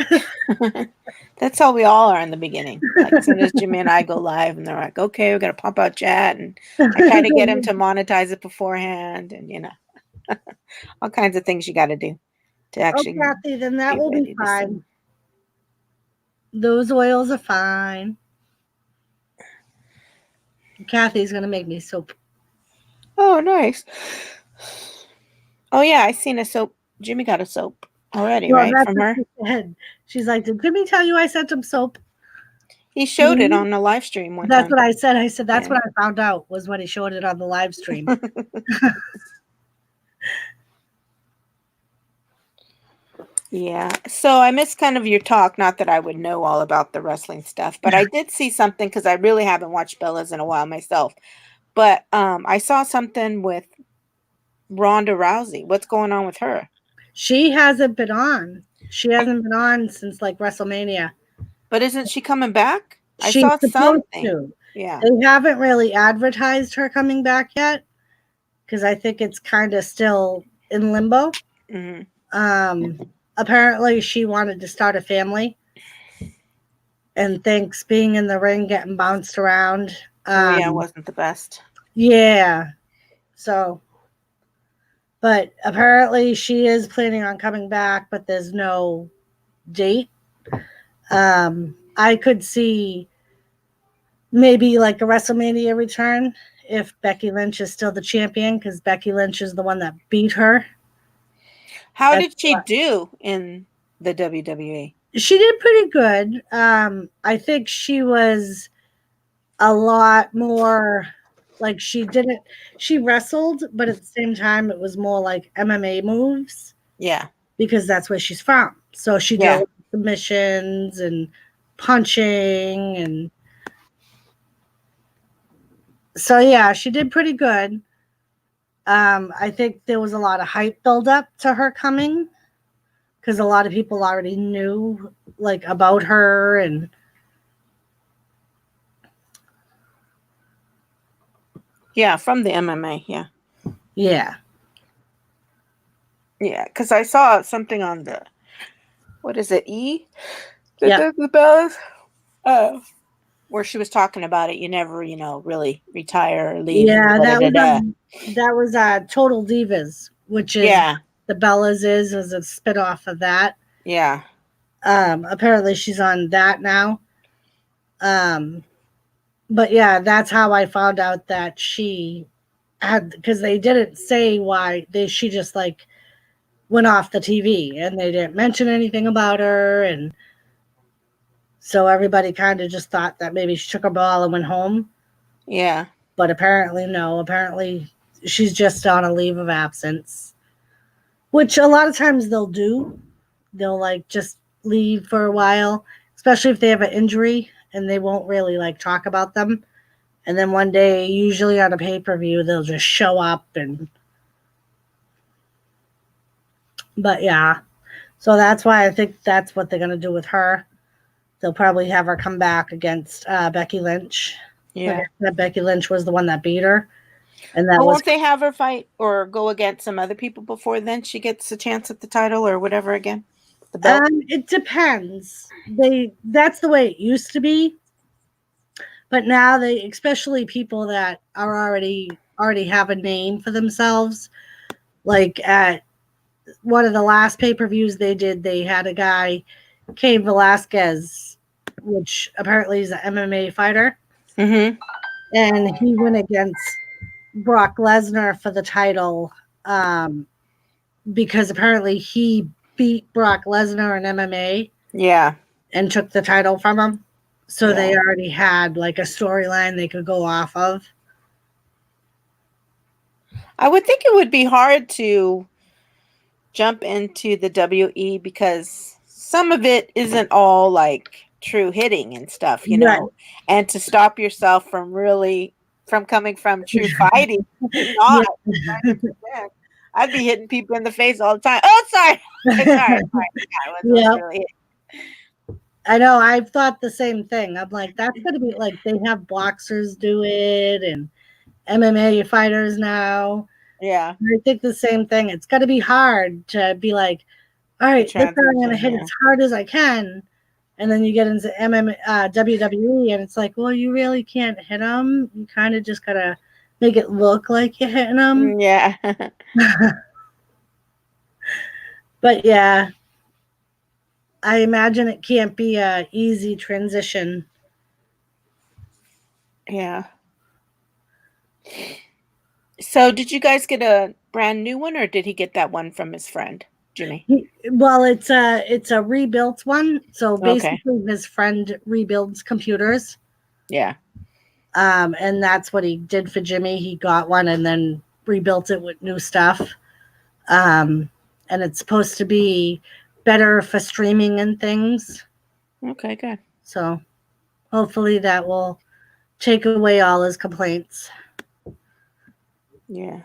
That's how we all are in the beginning. Like as soon as Jimmy and I go live, and they're like, "Okay, we got to pump out chat," and I try to get him to monetize it beforehand, and all kinds of things you got to do to actually. Oh, Kathy, then that will be fine. Those oils are fine. Kathy's gonna make me soap. Oh, nice. Oh yeah, I seen a soap. Jimmy got a soap already, right? From her. She's like, "Did Jimmy tell you I sent him soap?" He showed it on the live stream one time. That's what I said. I said that's what I found out was when he showed it on the live stream. Yeah. So I missed kind of your talk. Not that I would know all about the wrestling stuff, but I did see something because I really haven't watched Bella's in a while myself. But I saw something with Ronda Rousey. What's going on with her? She hasn't been on. She hasn't been on since like WrestleMania. But isn't she coming back? She's I saw something. To. Yeah. They haven't really advertised her coming back yet because I think it's kind of still in limbo. Mm-hmm. Apparently, she wanted to start a family and thinks being in the ring, getting bounced around. Wasn't the best. Yeah. So, but apparently she is planning on coming back, but there's no date. I could see maybe like a WrestleMania return if Becky Lynch is still the champion because Becky Lynch is the one that beat her. How did she do in the WWE? She did pretty good. I think she was a lot more like she wrestled, but at the same time it was more like MMA moves. Yeah. Because that's where she's from. So she did submissions and punching and so yeah, she did pretty good. I think there was a lot of hype build up to her coming because a lot of people already knew like about her and from the MMA, yeah, because I saw something on the what is it, E? Yeah, the bells. where she was talking about it. You never, really retire or leave. Yeah, Da, da, da, da. that was Total Divas, which is Yeah, the Bellas is a spinoff of that. yeah, Apparently she's on that now. But yeah, that's how I found out that she had, because they didn't say why she just like went off the TV and they didn't mention anything about her, and so everybody kind of just thought that maybe she took her ball and went home. yeah. But apparently no. Apparently she's just on a leave of absence, which a lot of times they'll do. They'll like just leave for a while, especially if they have an injury and they won't really like talk about them. And then one day, usually on a pay-per-view, they'll just show up but yeah. So that's why I think that's what they're going to do with her. They'll probably have her come back against Becky Lynch. Yeah. Like I said, Becky Lynch was the one that beat her. And that Well, was won't they have her fight or go against some other people before then she gets a chance at the title or whatever again? The belt? it depends. That's the way it used to be. But now they, especially people that are already have a name for themselves, like at one of the last pay-per-views they did, they had a guy, Cain Velasquez, which apparently is an MMA fighter, Mm-hmm. and he went against Brock Lesnar for the title, because apparently he beat Brock Lesnar in MMA Yeah. and took the title from him. So they Yeah. already had like a storyline they could go off of. I would think it would be hard to jump into the WE because some of it isn't all like true hitting and stuff, Right. and to stop yourself from coming from true fighting, not 100%. I'd be hitting people in the face all the time. Oh, sorry. sorry. I wasn't really hitting. I know. I've thought the same thing. I'm like, that's going to be like, they have boxers do it and MMA fighters now. Yeah. I think the same thing. It's got to be hard to be like, all right, this time I'm going to hit as hard as I can. And then you get into WWE and it's like, well, you really can't hit them. You kind of just got to make it look like you're hitting them. Yeah. But yeah, I imagine it can't be a easy transition. Yeah. So did you guys get a brand new one or did he get that one from his friend, Jimmy? Well, it's a rebuilt one. So basically his friend rebuilds computers. Yeah. And that's what he did for Jimmy. He got one and then rebuilt it with new stuff. And it's supposed to be better for streaming and things. Okay, good. So hopefully that will take away all his complaints. Yeah.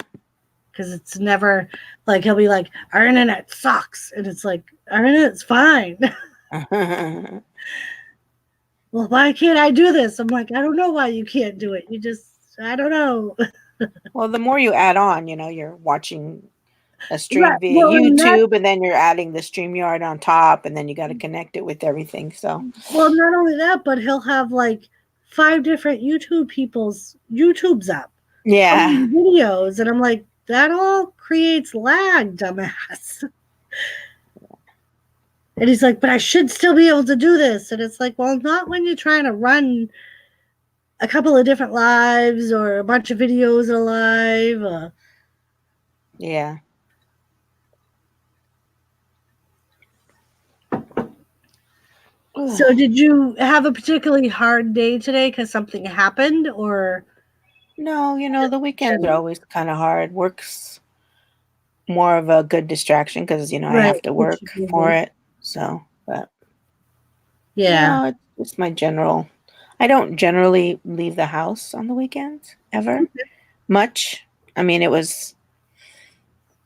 Because it's never like he'll be like, our internet sucks. And it's like, our internet's fine. Well, why can't I do this? I'm like, I don't know why you can't do it. I don't know. Well, the more you add on, you're watching a stream via YouTube, and then you're adding the StreamYard on top, and then you got to connect it with everything. So, well, not only that, but he'll have like 5 different YouTube people's YouTubes up. Yeah. Videos, and I'm like, that all creates lag, dumbass. And he's like, but I should still be able to do this. And it's like, well, not when you're trying to run a couple of different lives or a bunch of videos alive. Yeah. So did you have a particularly hard day today because something happened, or? No, the weekends are always kind of hard. Work's more of a good distraction because, I have to work for it. So, but yeah, no, it's my general. I don't generally leave the house on the weekends ever much. I mean, it was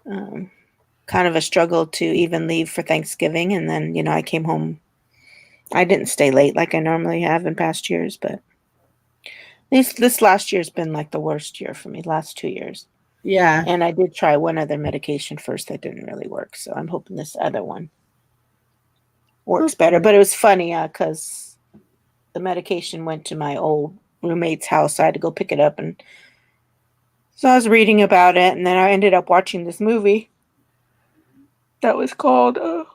kind of a struggle to even leave for Thanksgiving. And then, I came home. I didn't stay late like I normally have in past years, but this last year's been like the worst year for me, last 2 years. Yeah. And I did try one other medication first that didn't really work. So I'm hoping this other one works better. But it was funny because the medication went to my old roommate's house. So I had to go pick it up, and so I was reading about it, and then I ended up watching this movie that was called oh,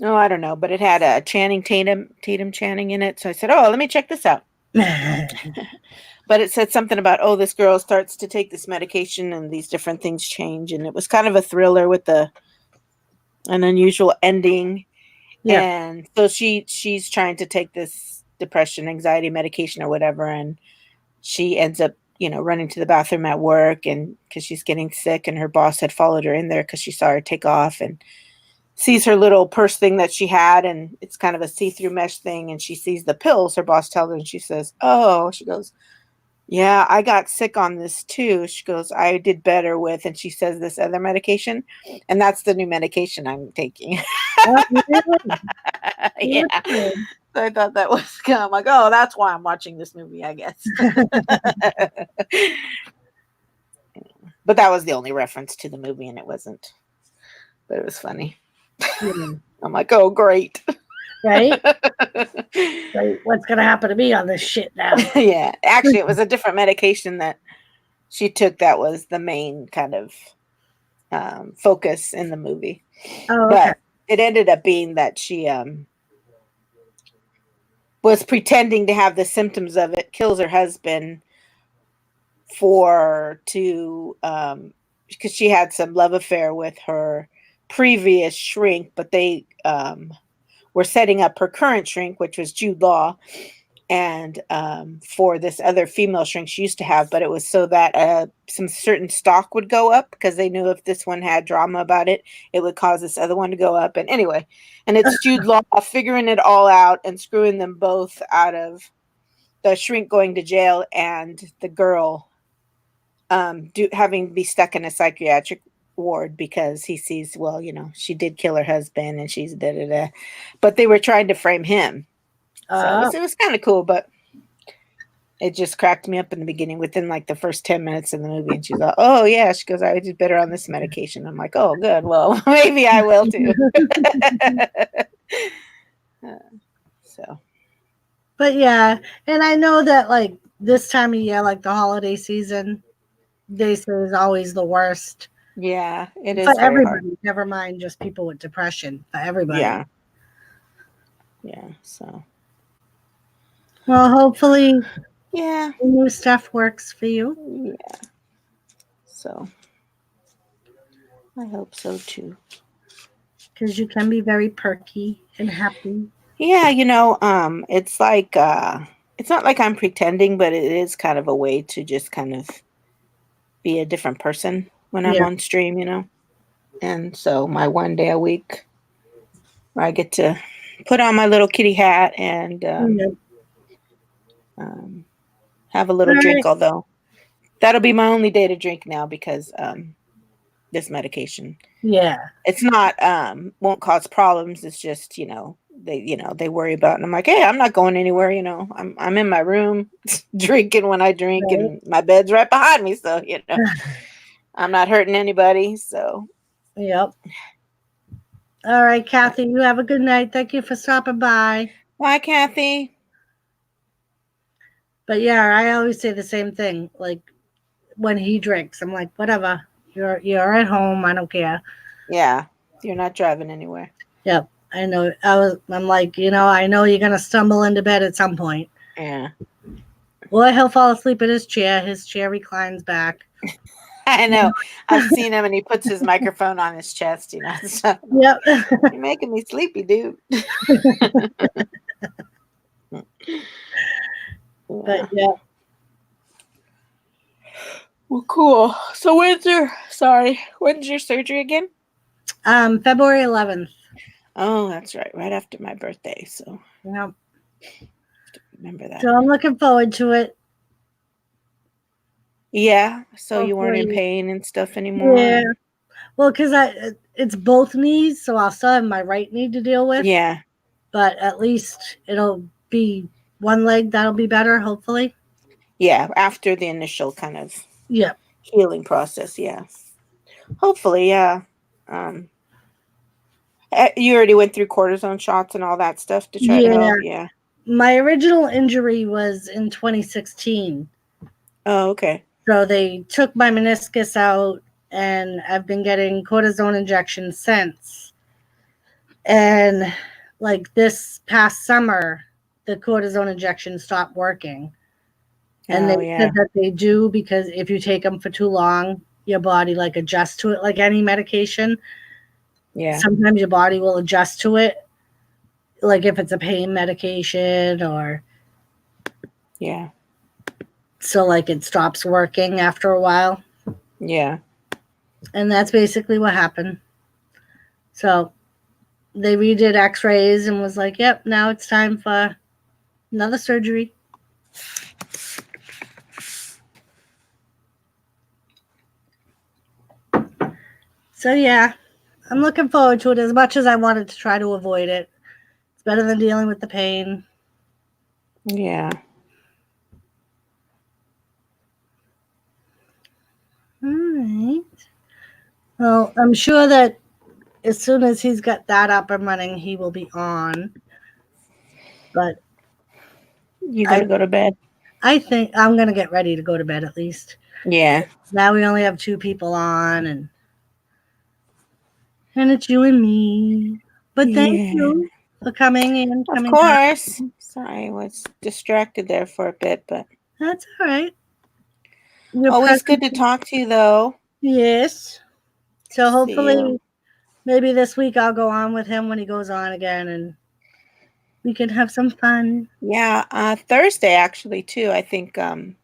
I don't know, but it had a Tatum Channing in it. So I said, "Oh, let me check this out." But it said something about, oh, this girl starts to take this medication and these different things change, and it was kind of a thriller with an unusual ending. Yeah. And so she's trying to take this depression, anxiety medication or whatever, and she ends up, running to the bathroom at work, and because she's getting sick, and her boss had followed her in there because she saw her take off and sees her little purse thing that she had, and it's kind of a see-through mesh thing, and she sees the pills her boss tells her, and she says, oh, she goes, yeah, I got sick on this too. She goes, I did better with, and she says, this other medication, and that's the new medication I'm taking. Oh, really? Yeah. So I thought that was kind of like, oh, that's why I'm watching this movie, I guess. But that was the only reference to the movie, and it wasn't. But it was funny. Yeah. I'm like, oh, great. Right? Like, what's going to happen to me on this shit now? Yeah. Actually, it was a different medication that she took that was the main kind of focus in the movie. Oh, okay. But it ended up being that she was pretending to have the symptoms of it, kills her husband because she had some love affair with her previous shrink, but they were setting up her current shrink, which was Jude Law, and for this other female shrink she used to have, but it was so that some certain stock would go up, because they knew if this one had drama about it, it would cause this other one to go up. And anyway, and it's Jude Law figuring it all out and screwing them both out of the shrink going to jail, and the girl having to be stuck in a psychiatric ward because he sees, well, she did kill her husband and she's da-da-da. But they were trying to frame him. So it was kind of cool, but it just cracked me up in the beginning within like the first 10 minutes of the movie. And she's like, oh, yeah. She goes, I did better on this medication. I'm like, oh, good. Well, maybe I will too. So. But yeah, and I know that like this time of year, like the holiday season, they say is always the worst. Yeah, it is for everybody. hard. Never mind just people with depression. For everybody. Yeah. Yeah. So. Well, hopefully, yeah, the new stuff works for you. Yeah. So. I hope so too. Because you can be very perky and happy. Yeah, it's like it's not like I'm pretending, but it is kind of a way to just kind of be a different person when I'm on stream, And so my one day a week where I get to put on my little kitty hat and have a little drink, although that'll be my only day to drink now because this medication. Yeah. It's not won't cause problems. It's just, they worry about, and I'm like, hey, I'm not going anywhere, I'm in my room drinking when I drink, right. And my bed's right behind me, so I'm not hurting anybody. So yep. All right, Kathy, you have a good night. Thank you for stopping by. Bye, Kathy. But yeah, I always say the same thing. Like when he drinks, I'm like, whatever. You're at home. I don't care. Yeah, you're not driving anywhere. Yep, I know. I'm like, I know you're gonna stumble into bed at some point. Yeah. Well, he'll fall asleep in his chair. His chair reclines back. I know. I've seen him, and he puts his microphone on his chest. So yep. You're making me sleepy, dude. But yeah. Well, cool. So when's your surgery again? February 11th. Oh, that's right. Right after my birthday. So yep. Remember that. So I'm looking forward to it. Yeah. So you weren't in pain and stuff anymore? Yeah. Well, because it's both knees, so I'll still have my right knee to deal with. Yeah. But at least it'll be one leg that'll be better, hopefully. Yeah, after the initial kind of healing process, yeah. Hopefully, yeah. You already went through cortisone shots and all that stuff to try to help, yeah. my original injury was in 2016. Oh, okay. So they took my meniscus out, and I've been getting cortisone injections since. And like this past summer, the cortisone injection stopped working. And they Oh, yeah. said that they do because if you take them for too long, your body like adjusts to it like any medication. Yeah. Sometimes your body will adjust to it, like if it's a pain medication or Yeah. so like it stops working after a while. Yeah. And that's basically what happened. So they redid x-rays and was like, yep, now it's time for another surgery. So yeah, I'm looking forward to it as much as I wanted to try to avoid it. It's better than dealing with the pain. Yeah. All right. Well, I'm sure that as soon as he's got that up and running, he will be on. But You got to go to bed? I think I'm going to get ready to go to bed at least. Yeah. Now we only have 2 people on, and it's you and me. But thank Yeah. you for coming in. Of Coming back. course. Sorry, I was distracted there for a bit, but That's all right. Your always good presence- to talk to you, though. Yes. So See hopefully, you. maybe this week I'll go on with him when he goes on again, and we can have some fun. Yeah, Thursday actually too. I think trying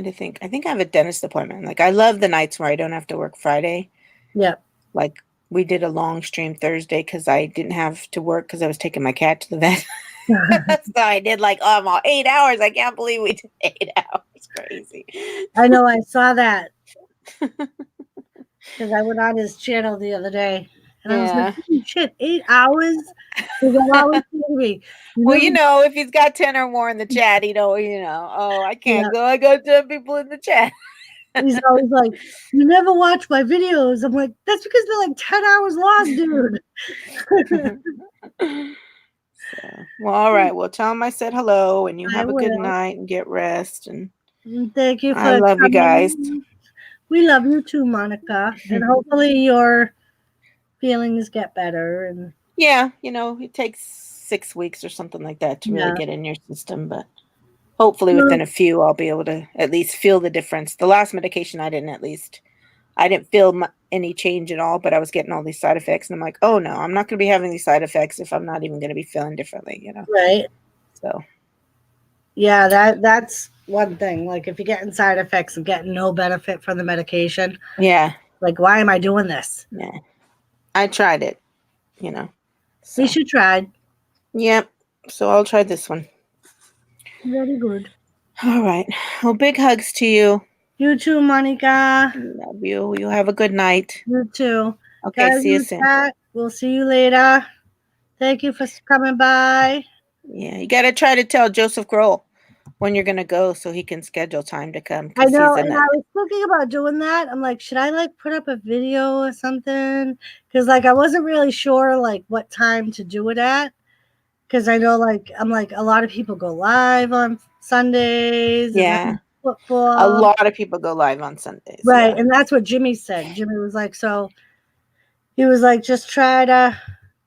to think. I think I have a dentist appointment. Like I love the nights where I don't have to work Friday. Yep. Like we did a long stream Thursday because I didn't have to work because I was taking my cat to the vet. So I did like 8 hours. I can't believe we did 8 hours. Crazy. I know. I saw that because I went on his channel the other day, and I was like, Yeah. "Holy shit, 8 hours!" Because I'm always me. Well, if he's got 10 or more in the chat, oh, I can't Yeah. go. I got 10 people in the chat. He's always like, "You never watch my videos." I'm like, "That's because they're like 10 hours long, dude." Well, all right. Well, tell him I said hello, and you I have a good will. night and get rest. And Thank you for I love you guys. coming. We love you too, Monica. And hopefully your feelings get better. And Yeah, it takes 6 weeks or something like that to really yeah, get in your system, but hopefully well, within a few, I'll be able to at least feel the difference. The last medication, I didn't feel any change at all, but I was getting all these side effects, and I'm like, oh no, I'm not going to be having these side effects if I'm not even going to be feeling differently, right. So Yeah, that's one thing. Like if you're getting side effects and getting no benefit from the medication, yeah, like why am I doing this? yeah, I tried it, At So least you tried. yep. So I'll try this one. Very good. All right. Well, big hugs to you. You too, Monica. Love you. You have a good night. You too. Okay, Guys, see you soon. we'll see you later. Thank you for coming by. Yeah, you got to try to tell Joseph Grohl when you're going to go so he can schedule time to come. I know, He's and I was thinking about doing that. I'm like, should I like put up a video or something? Because like I wasn't really sure like what time to do it at. Because I know I'm like a lot of people go live on Sundays and Yeah. then football. A lot of people go live on Sundays. Right, Yeah. and that's what Jimmy said. Jimmy was like, so he was like, just try to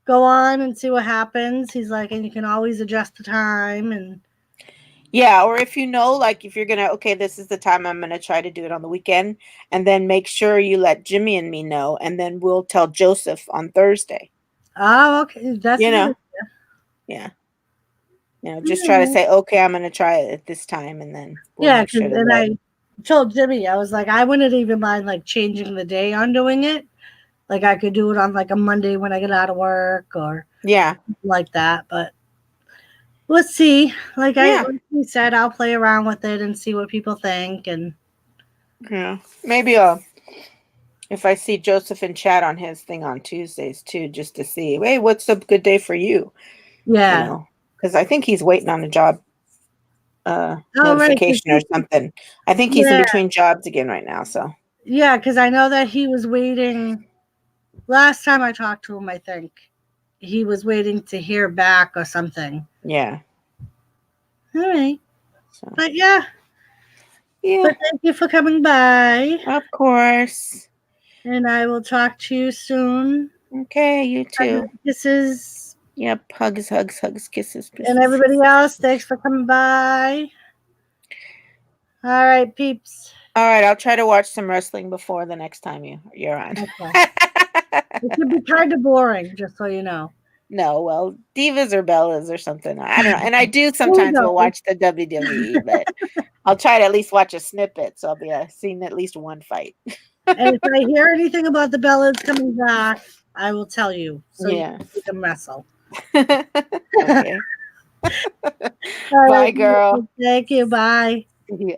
go on and see what happens. He's like, and you can always adjust the time and Yeah, or if like if you're gonna, okay, this is the time I'm gonna try to do it on the weekend, and then make sure you let Jimmy and me know, and then we'll tell Joseph on Thursday. oh, okay, that's a good idea. Yeah. Just try to say, okay, I'm gonna try it at this time, and then we'll Yeah, make sure to and let. I told Jimmy, I was like, I wouldn't even mind like changing the day on doing it. Like I could do it on like a Monday when I get out of work or like that. But we'll see. Like he said, I'll play around with it and see what people think. And yeah, maybe if I see Joseph in chat on his thing on Tuesdays too, just to see, hey, what's a good day for you? Yeah. Because I think he's waiting on a job notification or something. I think he's in between jobs again right now. So yeah, because I know that he was waiting. Last time I talked to him, I think he was waiting to hear back or something. Yeah. All right. So But yeah. yeah, But thank you for coming by. of course. And I will talk to you soon. Okay, you too. Kisses. Yep. Hugs, hugs, hugs, kisses, And kisses. everybody else, thanks for coming by. All right, peeps. All right, I'll try to watch some wrestling before the next time you're on. Okay. It could be kind of boring, just so you know. No, well, Divas or Bellas or something. I don't know. And I do we sometimes will know. watch the WWE, but I'll try to at least watch a snippet, so I'll be seeing at least one fight. And if I hear anything about the Bellas coming back, I will tell you, so you Yeah. can see them wrestle. Okay. All Bye, right, girl. thank you. Bye. Yeah.